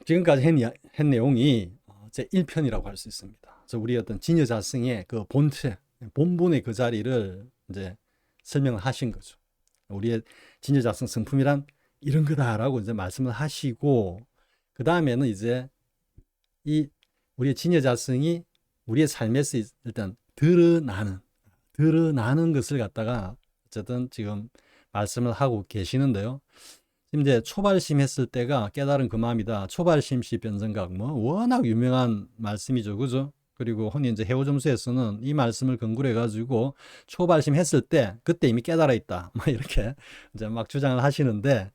지금까지 한 내용이 제 1편이라고 할 수 있습니다. 우리 어떤 진여자승의 그 본체, 본본의 그 자리를 이제 설명을 하신 거죠. 우리의 진여자승 성품이란 이런 거다라고 이제 말씀을 하시고, 그 다음에는 이제 이 우리의 진여자승이 우리의 삶에서 일단 드러나는 것을 갖다가 어쨌든 지금 말씀을 하고 계시는데요. 이제 초발심 했을 때가 깨달은 그 마음이다. 초발심시 변증각 뭐 워낙 유명한 말씀이죠. 그죠? 그리고 흔히 이제 해오점수에서는 이 말씀을 근거로 해가지고 초발심 했을 때 그때 이미 깨달아 있다. 뭐 이렇게 이제 막 주장을 하시는데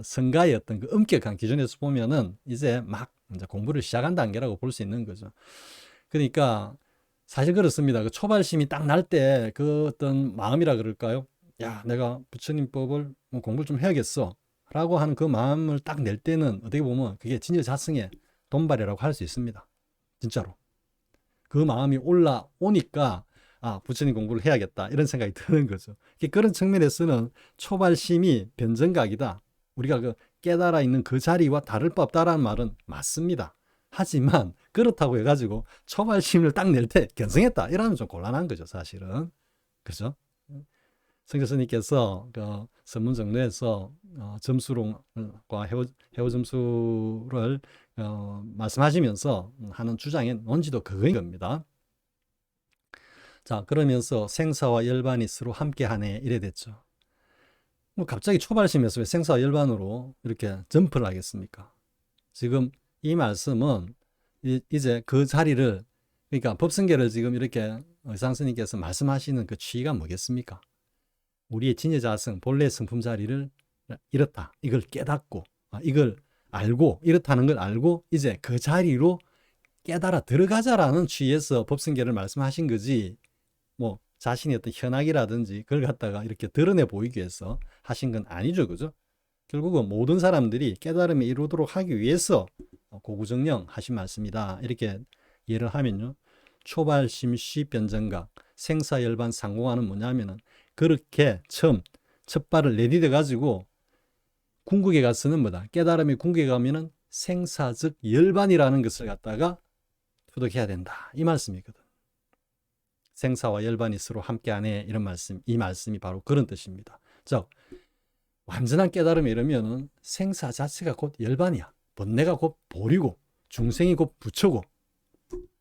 성가의 어떤 그 엄격한 기준에서 보면은 이제 막 이제 공부를 시작한 단계라고 볼 수 있는 거죠. 그러니까 사실 그렇습니다. 그 초발심이 딱 날 때 그 어떤 마음이라 그럴까요? 야, 내가 부처님법을 뭐 공부를 좀 해야겠어. 라고 하는 그 마음을 딱 낼 때는 어떻게 보면 그게 진여자성의 돈발이라고 할 수 있습니다. 진짜로. 그 마음이 올라오니까 부처님 공부를 해야겠다 이런 생각이 드는 거죠. 그런 측면에서는 초발심이 변증각이다. 우리가 그 깨달아 있는 그 자리와 다를 바 없다라는 말은 맞습니다. 하지만 그렇다고 해가지고 초발심을 딱 낼 때 견성했다 이러면 좀 곤란한 거죠, 사실은. 그죠? 성교 스님께서 그 선문정로에서 점수론과 해오 점수를 말씀하시면서 하는 주장의 논지도 그거인 겁니다. 자, 그러면서 생사와 열반이 서로 함께하네 이래 됐죠. 뭐 갑자기 초발심에서 왜 생사와 열반으로 이렇게 점프를 하겠습니까? 지금 이 말씀은 이제 그 자리를, 그러니까 법성계를 지금 이렇게 의상스님께서 말씀하시는 그 취의가 뭐겠습니까? 우리의 진여자성, 본래 성품 자리를 이렇다. 이걸 깨닫고, 이걸 알고, 이렇다는 걸 알고 이제 그 자리로 깨달아 들어가자라는 취의에서 법성계를 말씀하신 거지, 뭐 자신의 어떤 현학이라든지 그걸 갖다가 이렇게 드러내 보이기 위해서 하신 건 아니죠. 그죠? 결국은 모든 사람들이 깨달음에 이루도록 하기 위해서 고구정령 하신 말씀이다. 이렇게 이해를 하면요. 초발심시 변정각, 생사열반 상공하는 뭐냐면은 그렇게 처음 첫 발을 내디뎌 가지고 궁극에 가서는 뭐다? 깨달음이 궁극에 가면은 생사즉 열반이라는 것을 갖다가 투득해야 된다. 이 말씀이거든. 생사와 열반이 서로 함께하네 이런 말씀, 이 말씀이 바로 그런 뜻입니다. 즉 완전한 깨달음이 이러면은 생사 자체가 곧 열반이야. 번뇌가 곧 보리고 중생이 곧 부처고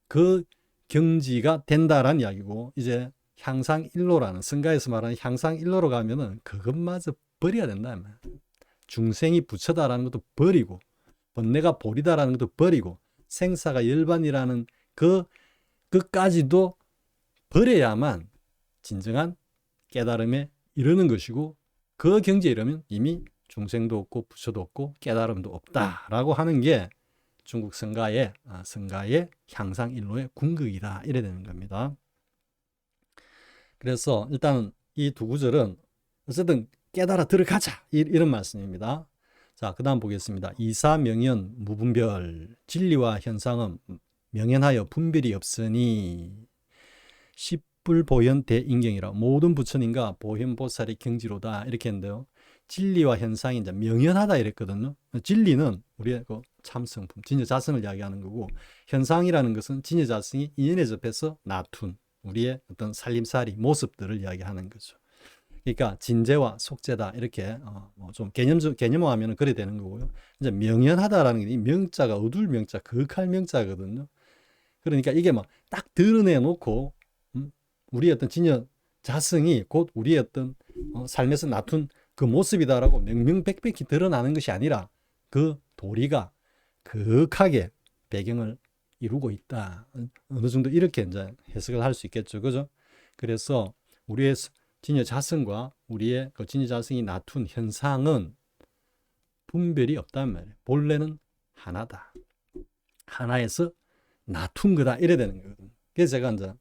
그 경지가 된다라는 이야기고, 이제 향상일로라는, 성가에서 말하는 향상일로로 가면은 그것마저 버려야 된다. 중생이 부처다라는 것도 버리고 번뇌가 보리다라는 것도 버리고 생사가 열반이라는 그까지도 버려야만 진정한 깨달음에 이르는 것이고, 그 경지에 이르면 이미 중생도 없고 부처도 없고 깨달음도 없다라고 하는 게 중국 성가의 향상일로의 궁극이다 이래 되는 겁니다. 그래서 일단 이 두 구절은 어쨌든 깨달아 들어가자 이런 말씀입니다. 자, 그 다음 보겠습니다. 이사명연 무분별, 진리와 현상은 명연하여 분별이 없으니 십불보현 대인경이라, 모든 부처님과 보현보살의 경지로다 이렇게 했는데요. 진리와 현상이 이제 명연하다 이랬거든요. 진리는 우리의 그 참성품, 진여자성을 이야기하는 거고, 현상이라는 것은 진여자성이 인연에 접해서 나툰 우리의 어떤 살림살이 모습들을 이야기하는 거죠. 그러니까 진재와 속재다 이렇게 좀 개념화하면 그래 되는 거고요. 이제 명연하다라는 게 이 명자가 어둘 명자, 거룩할 명자거든요. 그러니까 이게 막 딱 드러내 놓고 우리의 어떤 진여 자성이 곧 우리의 어떤 삶에서 나툰 그 모습이다라고 명명백백히 드러나는 것이 아니라 그 도리가 거룩하게 배경을 이루고 있다. 어느 정도 이렇게 이제 해석을 할 수 있겠죠. 그죠? 그래서 우리의 진여 자성과 우리의 그 진여 자성이 나툰 현상은 분별이 없단 말이에요. 본래는 하나다. 하나에서 나툰 거다. 이래 되는 거거든요. 그래서 제가 이제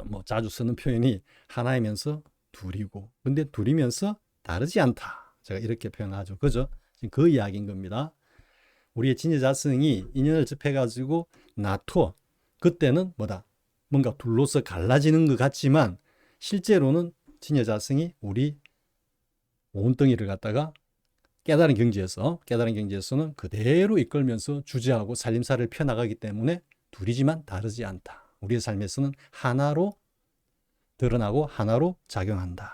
뭐 자주 쓰는 표현이 하나이면서 둘이고, 근데 둘이면서 다르지 않다. 제가 이렇게 표현하죠. 그죠? 지금 그 이야기인 겁니다. 우리의 진여자성이 인연을 접해가지고 나투어, 그때는 뭐다? 뭔가 둘로서 갈라지는 것 같지만 실제로는 진여자성이 우리 온덩이를 갖다가 깨달은 경지에서는 그대로 이끌면서 주재하고 살림살이를 펴나가기 때문에 둘이지만 다르지 않다. 우리의 삶에서는 하나로 드러나고 하나로 작용한다.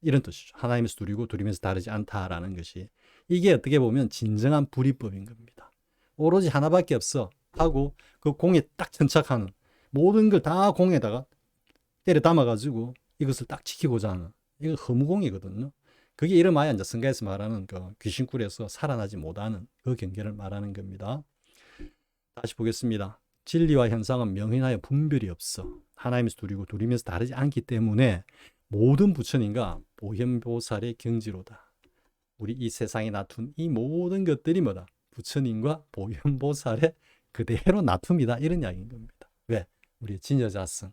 이런 뜻이죠. 하나이면서 둘이고 둘이면서 다르지 않다라는 것이, 이게 어떻게 보면 진정한 불이법인 겁니다. 오로지 하나밖에 없어 하고 그 공에 딱 전착하는, 모든 걸 다 공에다가 때려 담아가지고 이것을 딱 지키고자 하는, 이거 허무공이거든요. 그게 이름하여 이제 성가에서 말하는 그 귀신굴에서 살아나지 못하는 그 경계를 말하는 겁니다. 다시 보겠습니다. 진리와 현상은 명인하여 분별이 없어. 하나님에서 둘이고 둘이면서 다르지 않기 때문에 모든 부처님과 보현보살의 경지로다. 우리 이 세상에 나툰 이 모든 것들이 뭐다? 부처님과 보현보살의 그대로 나툼이다. 이런 이야기인 겁니다. 왜? 우리의 진여자성.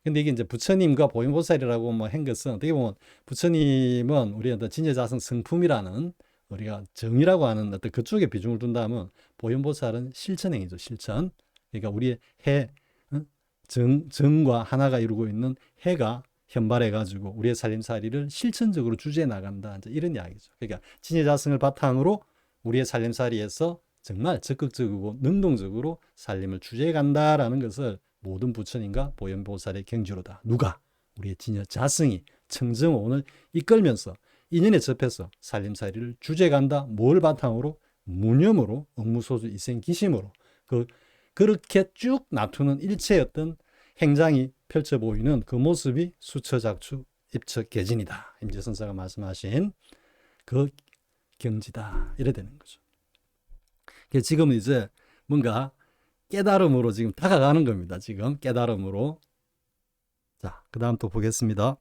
근데 이게 이제 부처님과 보현보살이라고 뭐 한 것은 어떻게 보면 부처님은 우리의 어떤 진여자성 성품이라는 우리가 정이라고 하는 어떤 그쪽에 비중을 둔다면 보현보살은 실천행위죠. 실천. 그러니까 우리의 해, 정과 하나가 이루고 있는 해가 현발해가지고 우리의 살림살이를 실천적으로 주제해 나간다. 이제 이런 이야기죠. 그러니까 진여자성을 바탕으로 우리의 살림살이에서 정말 적극적이고 능동적으로 살림을 주제해 간다라는 것을 모든 부처님과 보현보살의 경지로다. 누가? 우리의 진여자성이 청정원을 이끌면서 인연에 접해서 살림살이를 주제해 간다. 뭘 바탕으로? 무념으로, 억무소주 이생기심으로 그렇게 쭉 나투는 일체의 어떤 행장이 펼쳐 보이는 그 모습이 수처작추 입척계진이다. 임재선사가 말씀하신 그 경지다. 이래 되는 거죠. 지금은 이제 뭔가 깨달음으로 지금 다가가는 겁니다. 지금 깨달음으로. 자, 그 다음 또 보겠습니다.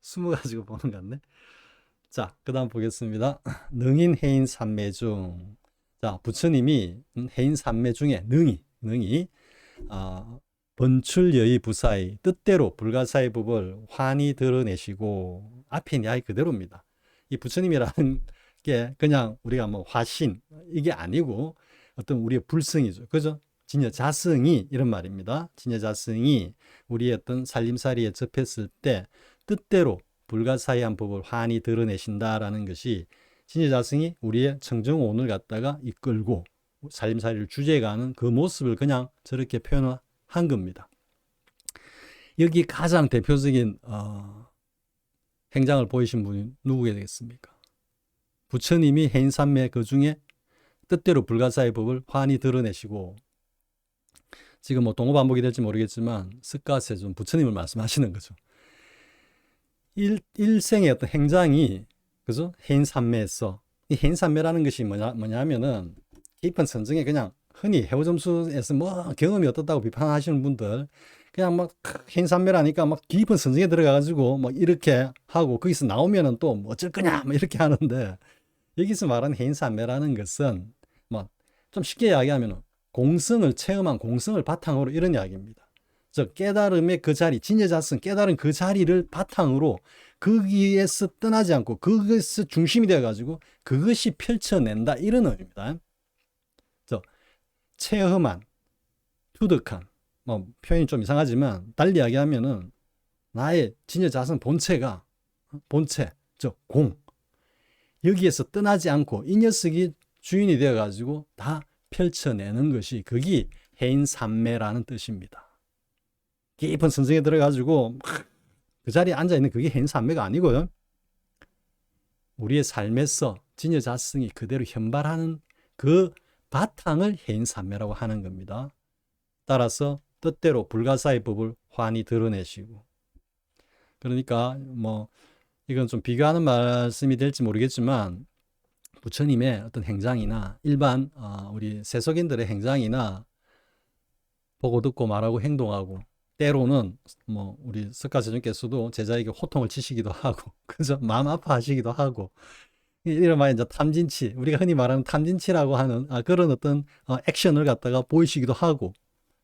숨어 가지고 보는 것 같네. 자, 그 다음 보겠습니다. 능인 해인 삼매 중. 자, 부처님이 해인 삼매 중에 능이 번출여의 부사의 뜻대로 불가사의 법을 환히 드러내시고 앞에 이야기 그대로입니다. 이 부처님이라는 게 그냥 우리가 뭐 화신 이게 아니고 어떤 우리의 불성이죠. 그죠? 진여자성이 이런 말입니다. 진여자성이 우리의 어떤 살림살이에 접했을 때 뜻대로 불가사의한 법을 환히 드러내신다라는 것이 진여자성이 우리의 청정오온을 갖다가 이끌고 살림살이를 주제가는 그 모습을 그냥 저렇게 표현한 겁니다. 여기 가장 대표적인 행장을 보이신 분이 누구게 되겠습니까? 부처님이 해인삼매 그 중에 뜻대로 불가사의 법을 환히 드러내시고 지금 뭐 동호반복이 될지 모르겠지만 스가세존 부처님을 말씀하시는 거죠. 일생의 어떤 행장이 그죠? 해인삼매에서 이 해인삼매라는 것이 뭐냐면은 깊은 선정에 그냥 흔히 해오점수에서 뭐 경험이 어떻다고 비판하시는 분들 그냥 막 해인삼매라니까 막 깊은 선정에 들어가가지고 뭐 이렇게 하고 거기서 나오면은 또 뭐 어쩔 거냐 뭐 이렇게 하는데 여기서 말하는 해인삼매라는 것은 뭐 좀 쉽게 이야기하면 공성을 체험한 공성을 바탕으로 이런 이야기입니다. 즉 깨달음의 그 자리, 진여자성 깨달은 그 자리를 바탕으로 거기에서 떠나지 않고 그것이 중심이 되어가지고 그것이 펼쳐낸다 이런 의미입니다. 체험한, 투득한, 뭐 표현이 좀 이상하지만 달리 이야기하면은 나의 진여자성 본체가 본체, 즉 공 여기에서 떠나지 않고 이 녀석이 주인이 되어가지고 다 펼쳐내는 것이 그게 해인삼매라는 뜻입니다. 깊은 선정에 들어가지고 그 자리에 앉아있는 그게 해인삼매가 아니고요. 우리의 삶에서 진여자성이 그대로 현발하는 그 바탕을 해인삼매라고 하는 겁니다. 따라서 뜻대로 불가사의 법을 환히 드러내시고 그러니까 뭐 이건 좀 비교하는 말씀이 될지 모르겠지만 부처님의 어떤 행장이나 일반 우리 세속인들의 행장이나 보고 듣고 말하고 행동하고 때로는 뭐 우리 석가스님께서도 제자에게 호통을 치시기도 하고 그죠? 마음 아파하시기도 하고 이런 말 이제 탐진치 우리가 흔히 말하는 탐진치라고 하는 그런 어떤 액션을 갖다가 보이시기도 하고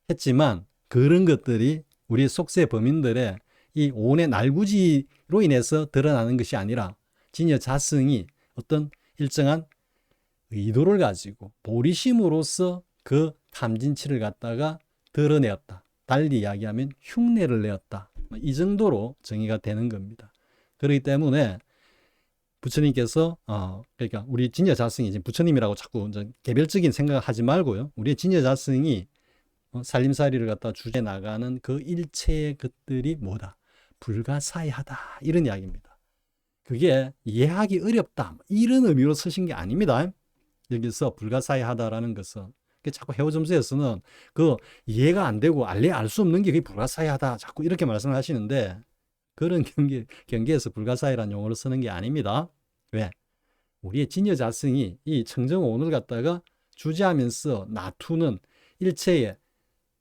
했지만 그런 것들이 우리 속세 범인들의 이 오온의 날구지로 인해서 드러나는 것이 아니라 진여자성이 어떤 일정한 의도를 가지고 보리심으로써 그 탐진치를 갖다가 드러내었다. 달리 이야기하면 흉내를 내었다. 이 정도로 정의가 되는 겁니다. 그렇기 때문에 부처님께서 그러니까 우리 진여자성이 지금 부처님이라고 자꾸 개별적인 생각을 하지 말고요. 우리의 진여자성이 살림살이를 갖다 주제 나가는 그 일체의 것들이 뭐다? 불가사의하다. 이런 이야기입니다. 그게 이해하기 어렵다. 이런 의미로 쓰신 게 아닙니다. 여기서 불가사의하다라는 것은 자꾸 해오점수에서는 그 이해가 안 되고 알 수 없는 게 그게 불가사의하다 자꾸 이렇게 말씀을 하시는데 그런 경계에서 불가사의라는 용어를 쓰는 게 아닙니다. 왜? 우리의 진여자성이 이 청정오온을 갖다가 주재하면서 나투는 일체의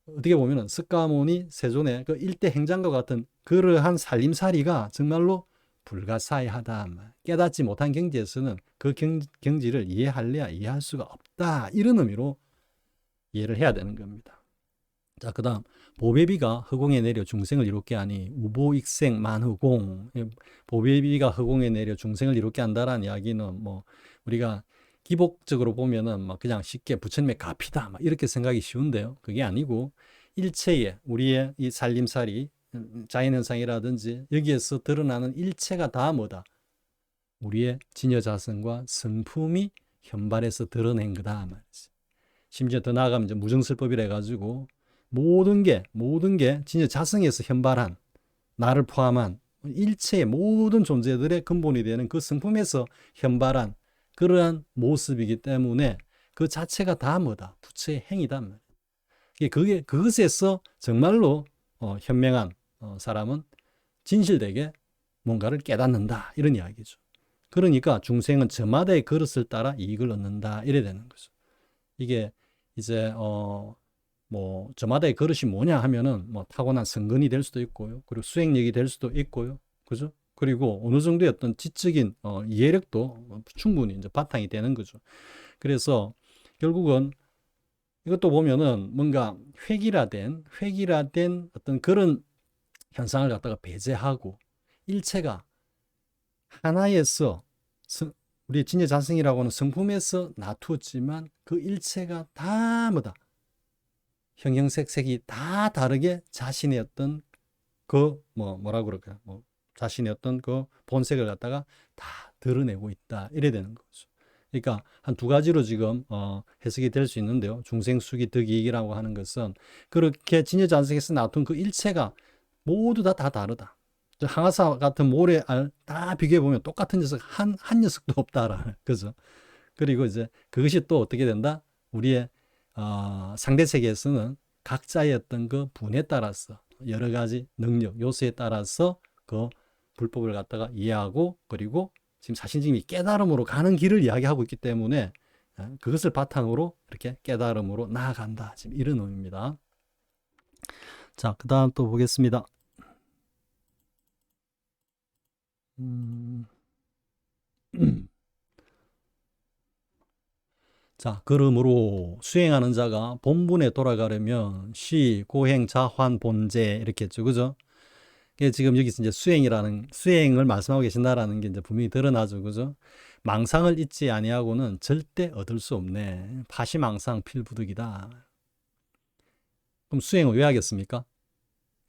어떻게 보면은 스가모니 세존의 그 일대 행장과 같은 그러한 살림살이가 정말로 불가사의하다. 깨닫지 못한 경지에서는 그 경지를 이해할래야 이해할 수가 없다. 이런 의미로 이해를 해야 되는 겁니다. 자, 그 다음 보배비가 허공에 내려 중생을 이롭게 하니 우보익생 만허공. 보배비가 허공에 내려 중생을 이롭게 한다라는 이야기는 뭐 우리가 기복적으로 보면은 막 그냥 쉽게 부처님의 가피다 막 이렇게 생각이 쉬운데요. 그게 아니고 일체의 우리의 이 살림살이 자연현상이라든지 여기에서 드러나는 일체가 다 뭐다? 우리의 진여자성과 성품이 현발에서 드러낸 거다 말이지. 심지어 더 나아가면 이제 무정설법이라 해가지고 모든 게 진여자성에서 현발한 나를 포함한 일체의 모든 존재들의 근본이 되는 그 성품에서 현발한 그러한 모습이기 때문에 그 자체가 다 뭐다? 부처의 행위다 말이야. 그것에서 정말로 현명한 사람은 진실되게 뭔가를 깨닫는다 이런 이야기죠. 그러니까 중생은 저마다의 그릇을 따라 이익을 얻는다 이래 되는 거죠. 이게 이제 뭐 저마다의 그릇이 뭐냐 하면은 뭐 타고난 성근이 될 수도 있고요. 그리고 수행력이 될 수도 있고요. 그죠? 그리고 어느 정도의 어떤 지적인 이해력도 충분히 이제 바탕이 되는 거죠. 그래서 결국은 이것도 보면은 뭔가 획일화된 어떤 그런 현상을 갖다가 배제하고 일체가 하나에서 우리 진여자성이라고 하는 성품에서 나투었지만 그 일체가 다 뭐다? 형형색색이 다 다르게 자신의 어떤 그 뭐라고 그럴까요? 뭐 자신의 어떤 그 본색을 갖다가 다 드러내고 있다. 이래 되는 거죠. 그러니까 한 두 가지로 지금 해석이 될 수 있는데요. 중생수기 득이익이라고 하는 것은 그렇게 진여자성에서 나툰 그 일체가 모두 다 다르다. 항아사 같은 모래알 다 비교해 보면 똑같은 녀석 한 녀석도 없다라는 거죠. 그리고 이제 그것이 또 어떻게 된다? 우리의 상대 세계에서는 각자의 어떤 그 분에 따라서 여러 가지 능력, 요소에 따라서 그 불법을 갖다가 이해하고 그리고 지금 사실적인 깨달음으로 가는 길을 이야기하고 있기 때문에 그것을 바탕으로 이렇게 깨달음으로 나아간다. 지금 이런 의미입니다. 자, 그 다음 또 보겠습니다. 자, 그러므로 수행하는 자가 본분에 돌아가려면 시, 고행, 자환, 본제 이렇게 했죠. 그죠? 지금 여기서 이제 수행을 말씀하고 계신다라는 게 이제 분명히 드러나죠. 그죠? 망상을 잊지 아니하고는 절대 얻을 수 없네. 파시망상 필부득이다. 그럼 수행을 왜 하겠습니까?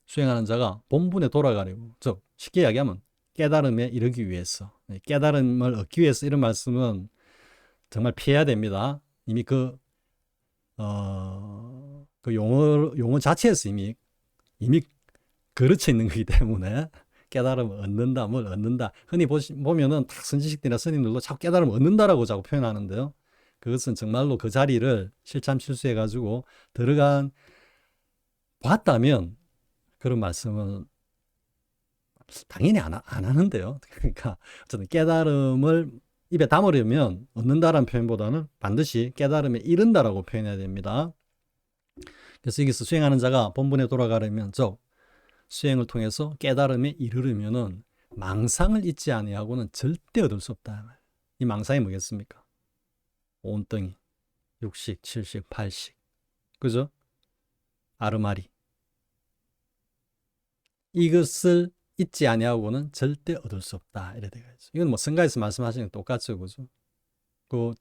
수행하는 자가 본분에 돌아가려고. 즉, 쉽게 이야기하면 깨달음에 이르기 위해서. 깨달음을 얻기 위해서 이런 말씀은 정말 피해야 됩니다. 이미 그 용어 자체에서 이미 그르쳐 있는 거기 때문에 깨달음을 얻는다, 뭘 얻는다. 흔히 보면은 딱 선지식들이나 스님들도 자꾸 깨달음을 얻는다라고 자꾸 표현하는데요. 그것은 정말로 그 자리를 실참실수해가지고 봤다면 그런 말씀은 당연히 안 하는데요. 그러니까 어쨌든 깨달음을 입에 담으려면 얻는다라는 표현보다는 반드시 깨달음에 이른다라고 표현해야 됩니다. 그래서 여기서 수행하는 자가 본분에 돌아가려면 수행을 통해서 깨달음에 이르려면은 망상을 잊지 아니하고는 절대 얻을 수 없다. 이 망상이 뭐겠습니까? 온덩이, 육식, 칠식, 팔식, 그죠? 아르마리. 이것을 잊지 아니하고는 절대 얻을 수 없다. 이래 되겠죠. 이건 뭐 성가에서 말씀하시는 게 똑같죠, 그죠? 그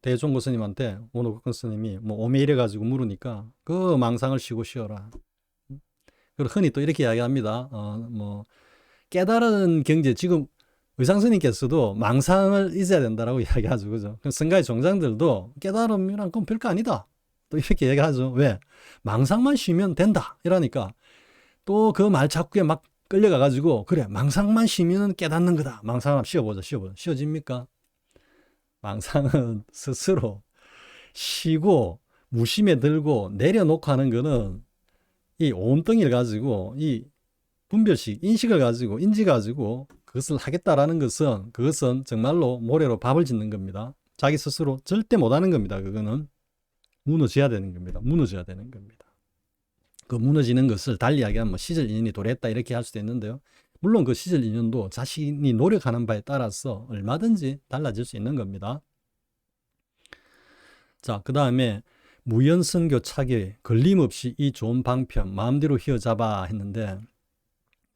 대종고 스님한테 오노국근 스님이 뭐 오메 이래 가지고 물으니까 그 망상을 쉬어라. 그리고 흔히 또 이렇게 이야기합니다. 뭐 깨달은 경제 지금 의상 스님께서도 망상을 잊어야 된다라고 이야기하죠, 그죠? 성가의 종장들도 깨달음이란 건 별거 아니다. 또 이렇게 얘기하죠. 왜? 망상만 쉬면 된다. 이러니까 또 그 말 자꾸에 막 끌려가가지고 그래 망상만 쉬면 깨닫는 거다. 망상을 한번 쉬어보자. 쉬어집니까? 망상은 스스로 쉬고 무심에 들고 내려놓고 하는 거는 이 온덩이를 가지고 이 분별식, 인식을 가지고 인지 가지고 그것을 하겠다라는 것은 그것은 정말로 모래로 밥을 짓는 겁니다. 자기 스스로 절대 못하는 겁니다. 그거는 무너져야 되는 겁니다. 무너져야 되는 겁니다. 그 무너지는 것을 달리 이야기하면 뭐 시절 인연이 도래했다 이렇게 할 수도 있는데요. 물론 그 시절 인연도 자신이 노력하는 바에 따라서 얼마든지 달라질 수 있는 겁니다. 자, 그 다음에 무연선교 차기 걸림없이 이 좋은 방편 마음대로 휘어잡아 했는데,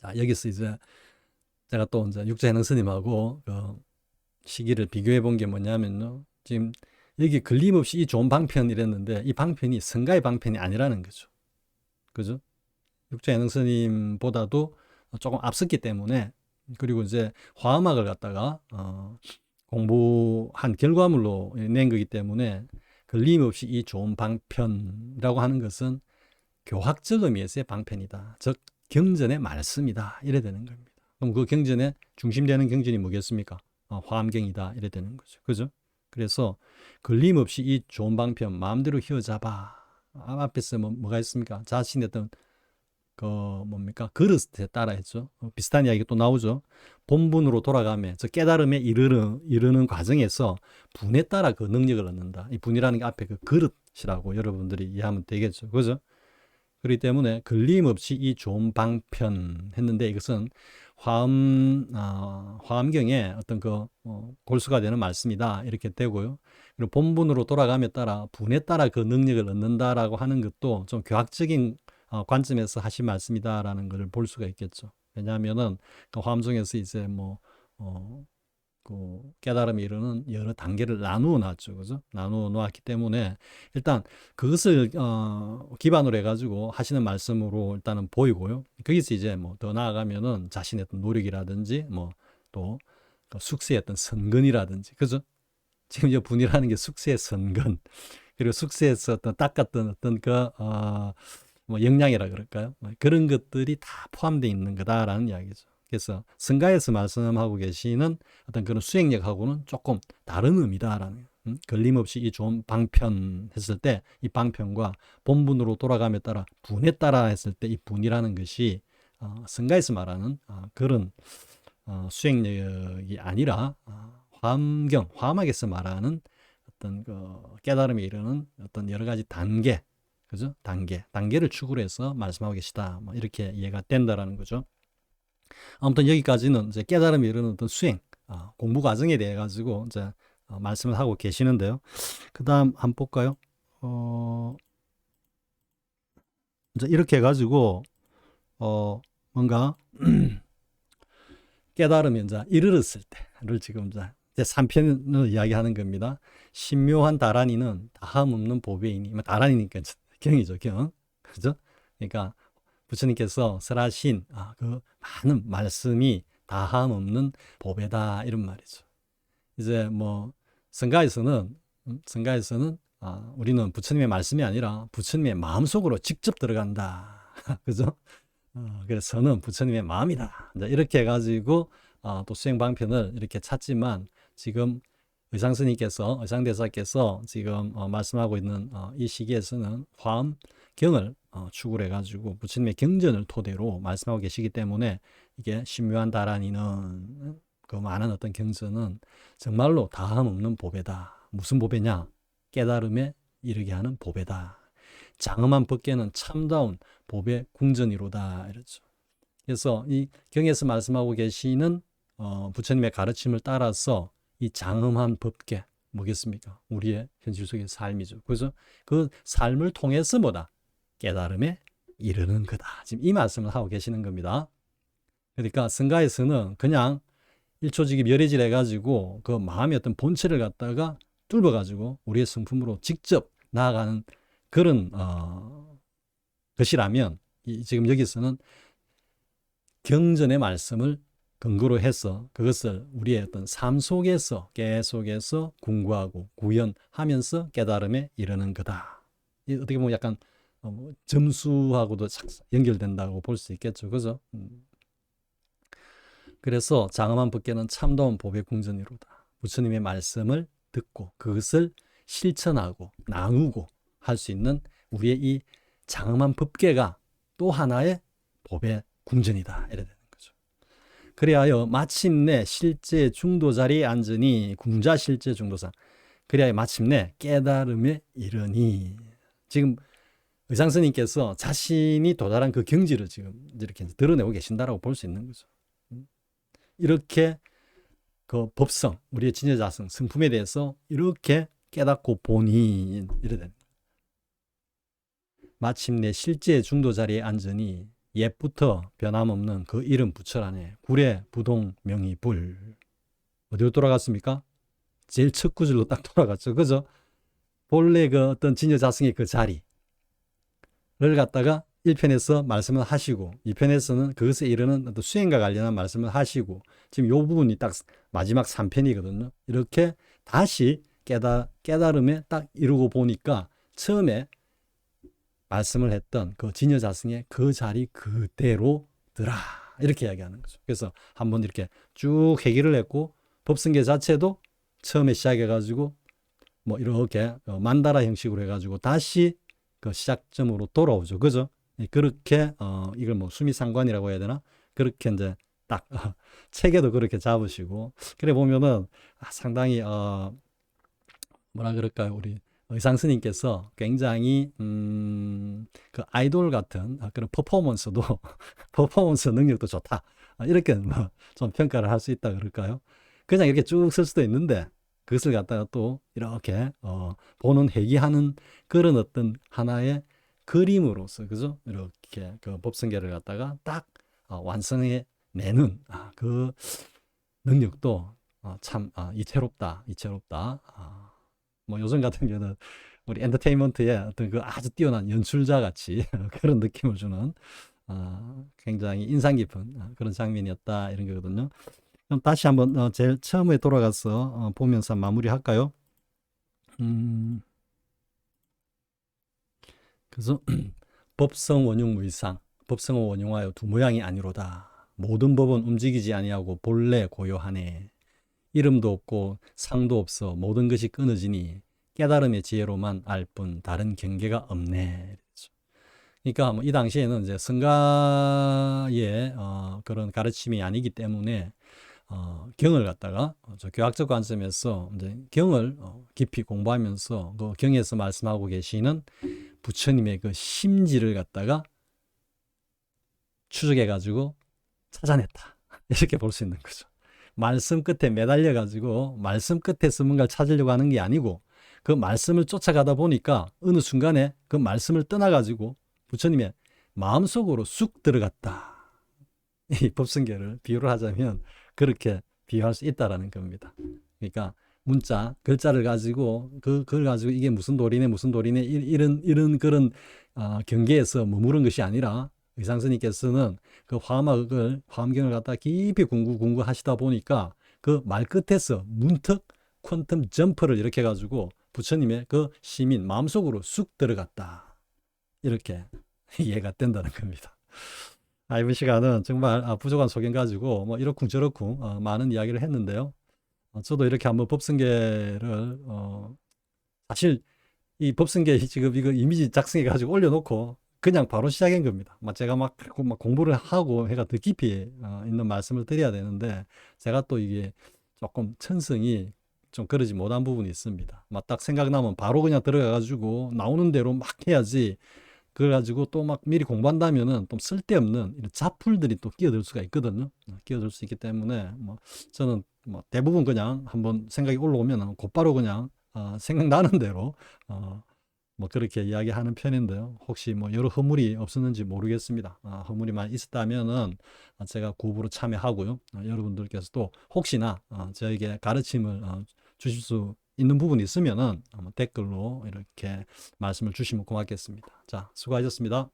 자, 여기서 이제 제가 또 이제 육자해능 스님하고 그 시기를 비교해 본 게 뭐냐면요. 지금 여기 걸림없이 이 좋은 방편 이랬는데 이 방편이 성가의 방편이 아니라는 거죠. 그죠? 육자해능 스님보다도 조금 앞섰기 때문에, 그리고 이제 화음학을 갖다가 공부한 결과물로 낸 거기 때문에 걸림없이 이 좋은 방편이라고 하는 것은 교학적 의미에서의 방편이다. 즉 경전의 말씀이다. 이래 되는 겁니다. 그럼 그 경전에 중심되는 경전이 뭐겠습니까? 화엄경이다. 이래 되는 거죠. 그죠? 그래서 걸림없이 이 좋은 방편 마음대로 휘어잡아. 앞에서 뭐가 있습니까? 자신의 어떤 그 뭡니까? 그릇에 따라 했죠. 비슷한 이야기가 또 나오죠. 본분으로 돌아가며 저 깨달음에 이르는 과정에서 분에 따라 그 능력을 얻는다. 이 분이라는 게 앞에 그 그릇이라고 여러분들이 이해하면 되겠죠. 그죠? 그렇기 때문에 걸림없이 이 좋은 방편 했는데 이것은 화엄경의 어떤 그 골수가 되는 말씀이다. 이렇게 되고요. 그리고 본분으로 도라감에 따라 분에 따라 그 능력을 얻는다라고 하는 것도 좀 교학적인 관점에서 하신 말씀이다라는 것을 볼 수가 있겠죠. 왜냐하면은 그 화엄종에서 이제 그 깨달음에 이르는 여러 단계를 나누어 놨죠. 그죠? 나누어 놓았기 때문에 일단 그것을 기반으로 해가지고 하시는 말씀으로 일단은 보이고요. 거기서 이제 뭐 더 나아가면은 자신의 어떤 노력이라든지 또 숙세의 어떤 선근이라든지, 그죠? 지금 이 분이라는 게 숙세의 선근, 그리고 숙세에서 어떤 닦았던 어떤 역량이라 그럴까요? 그런 것들이 다 포함되어 있는 거다라는 이야기죠. 그래서 성가에서 말씀하고 계시는 어떤 그런 수행력하고는 조금 다른 의미다라는, 걸림없이 이 좋은 방편 했을 때 이 방편과 본분으로 돌아감에 따라 분에 따라 했을 때 이 분이라는 것이 성가에서 말하는 그런 수행력이 아니라 화엄학에서 말하는 어떤 그 깨달음에 이르는 어떤 여러 가지 단계, 그죠? 단계를 축으로 해서 말씀하고 계시다. 이렇게 이해가 된다라는 거죠. 아무튼 여기까지는 이제 깨달음에 이르는 어떤 수행, 공부 과정에 대해 가지고 이제 말씀을 하고 계시는데요. 그 다음 한번 볼까요? 이제 이렇게 해가지고, 뭔가, 깨달음이 이제 이르렀을 때를 지금 이제 3편을 이야기하는 겁니다. 신묘한 다란이는 다함 없는 보배이니, 다란이니까 경이죠, 경. 그죠? 그러니까 부처님께서 설하신 그 많은 말씀이 다함 없는 보배다 이런 말이죠. 이제 성가에서는 우리는 부처님의 말씀이 아니라 부처님의 마음속으로 직접 들어간다. 그죠? 그래서 저는 부처님의 마음이다. 이제 이렇게 해가지고 또 수행방편을 이렇게 찾지만 지금 의상대사께서 지금 말씀하고 있는 이 시기에서는 화엄경을 축을 해가지고 부처님의 경전을 토대로 말씀하고 계시기 때문에 이게 신묘한 다란이는 그 많은 어떤 경전은 정말로 다함 없는 보배다. 무슨 보배냐? 깨달음에 이르게 하는 보배다. 장엄한 법계는 참다운 보배 궁전이로다. 이렇죠. 그래서 이 경에서 말씀하고 계시는 부처님의 가르침을 따라서 이 장엄한 법계 뭐겠습니까? 우리의 현실 속의 삶이죠. 그래서 그 삶을 통해서 깨달음에 이르는 거다. 지금 이 말씀을 하고 계시는 겁니다. 그러니까 성가에서는 그냥 일초직입 열애질 해가지고 그 마음의 어떤 본체를 갖다가 뚫어가지고 우리의 성품으로 직접 나아가는 그런 것이라면 지금 여기서는 경전의 말씀을 근거로 해서 그것을 우리의 어떤 삶 속에서 계속해서 공부하고 구현하면서 깨달음에 이르는 거다. 어떻게 보면 약간 점수하고도 연결된다고 볼 수 있겠죠. 그죠? 그래서 장엄한 법계는 참다운 보배 궁전이로다. 부처님의 말씀을 듣고 그것을 실천하고 나누고 할 수 있는 우리의 이 장엄한 법계가 또 하나의 법의 궁전이다. 이래 되는 거죠. 그래야 마침내 실제 중도 자리에 앉으니 궁자 실제 중도상. 그래야 마침내 깨달음에 이르니. 지금 의상 스님께서 자신이 도달한 그 경지를 지금 이렇게 드러내고 계신다라고 볼 수 있는 거죠. 이렇게 그 법성, 우리의 진여자성, 성품에 대해서 이렇게 깨닫고 보니 이래 되는 거예요. 마침내 실제 중도 자리에 앉으니 옛부터 변함없는 그 이름 부처라네. 구례 부동 명의 불. 어디로 돌아갔습니까? 제일 첫 구절로 딱 돌아갔죠. 그죠? 본래 그 어떤 진여자성의 그 자리를 갖다가 1편에서 말씀을 하시고 2편에서는 그것에 이르는 어떤 수행과 관련한 말씀을 하시고 지금 이 부분이 딱 마지막 3편이거든요. 이렇게 다시 깨달음에 딱 이루고 보니까 처음에 말씀을 했던 그 진여자성의 그 자리 그대로더라. 이렇게 이야기하는 거죠. 그래서 한번 이렇게 쭉 회귀를 했고 법성계 자체도 처음에 시작해가지고 뭐 이렇게 만다라 형식으로 해가지고 다시 그 시작점으로 돌아오죠. 그죠? 그렇게 이걸 뭐 수미상관이라고 해야 되나? 그렇게 이제 딱 책에도 그렇게 잡으시고 그래 보면은 상당히 뭐라 그럴까요? 우리 의상 스님께서 굉장히 그 아이돌 같은 그런 퍼포먼스도 퍼포먼스 능력도 좋다. 이렇게 뭐 좀 평가를 할 수 있다 그럴까요? 그냥 이렇게 쭉 쓸 수도 있는데 그것을 갖다가 또 이렇게 보는 회귀하는 그런 어떤 하나의 그림으로서 그죠? 이렇게 그 법성계를 갖다가 딱 완성해 내는 그 능력도 참 이채롭다. 뭐 요즘 같은 경우는 우리 엔터테인먼트의 어떤 그 아주 뛰어난 연출자 같이 그런 느낌을 주는 굉장히 인상 깊은 그런 장면이었다 이런 거거든요. 그럼 다시 한번 제일 처음에 돌아가서 보면서 마무리할까요? 그래서 법성 원용 무이상, 법성을 원용하여 두 모양이 아니로다. 모든 법은 움직이지 아니하고 본래 고요하네. 이름도 없고 상도 없어 모든 것이 끊어지니 깨달음의 지혜로만 알 뿐 다른 경계가 없네. 그러니까 뭐 이 당시에는 이제 성가의 그런 가르침이 아니기 때문에 경을 갖다가 저 교학적 관점에서 이제 경을 깊이 공부하면서 그 경에서 말씀하고 계시는 부처님의 그 심지를 갖다가 추적해 가지고 찾아냈다. 이렇게 볼 수 있는 거죠. 말씀 끝에 매달려 가지고 말씀 끝에서 뭔가를 찾으려고 하는 게 아니고 그 말씀을 쫓아가다 보니까 어느 순간에 그 말씀을 떠나 가지고 부처님의 마음속으로 쑥 들어갔다. 이 법성계를 비유를 하자면 그렇게 비유할 수 있다라는 겁니다. 그러니까 문자 글자를 가지고 그걸 가지고 이게 무슨 도리네 이런 그런 경계에서 머무른 것이 아니라 의상 스님께서는 그 화엄경을 갖다 깊이 공부 하시다 보니까 그 말 끝에서 문득 퀀텀 점프를 이렇게 해가지고 부처님의 그 시민 마음속으로 쑥 들어갔다. 이렇게 이해가 된다는 겁니다. 이번 시간은 정말 부족한 소견 가지고 뭐 이렇쿵 저렇쿵 많은 이야기를 했는데요. 저도 이렇게 한번 법성계를 사실 이 법성계 지금 이거 이미지 작성해 가지고 올려놓고 그냥 바로 시작한 겁니다. 제가 막 공부를 하고 해가 더 깊이 있는 말씀을 드려야 되는데 제가 또 이게 조금 천성이 좀 그러지 못한 부분이 있습니다. 딱 생각나면 바로 그냥 들어가 가지고 나오는 대로 막 해야지. 그래가지고 또 막 미리 공부한다면은 또 쓸데없는 이런 잡풀들이 또 끼어들 수가 있거든요. 끼어들 수 있기 때문에 뭐 저는 뭐 대부분 그냥 한번 생각이 올라오면 곧바로 그냥 생각나는 대로 뭐 그렇게 이야기하는 편인데요. 혹시 뭐 여러 허물이 없었는지 모르겠습니다. 허물이만 있었다면은 제가 구부로 참여하고요. 여러분들께서도 혹시나 저에게 가르침을 주실 수 있는 부분이 있으면은 댓글로 이렇게 말씀을 주시면 고맙겠습니다. 자, 수고하셨습니다.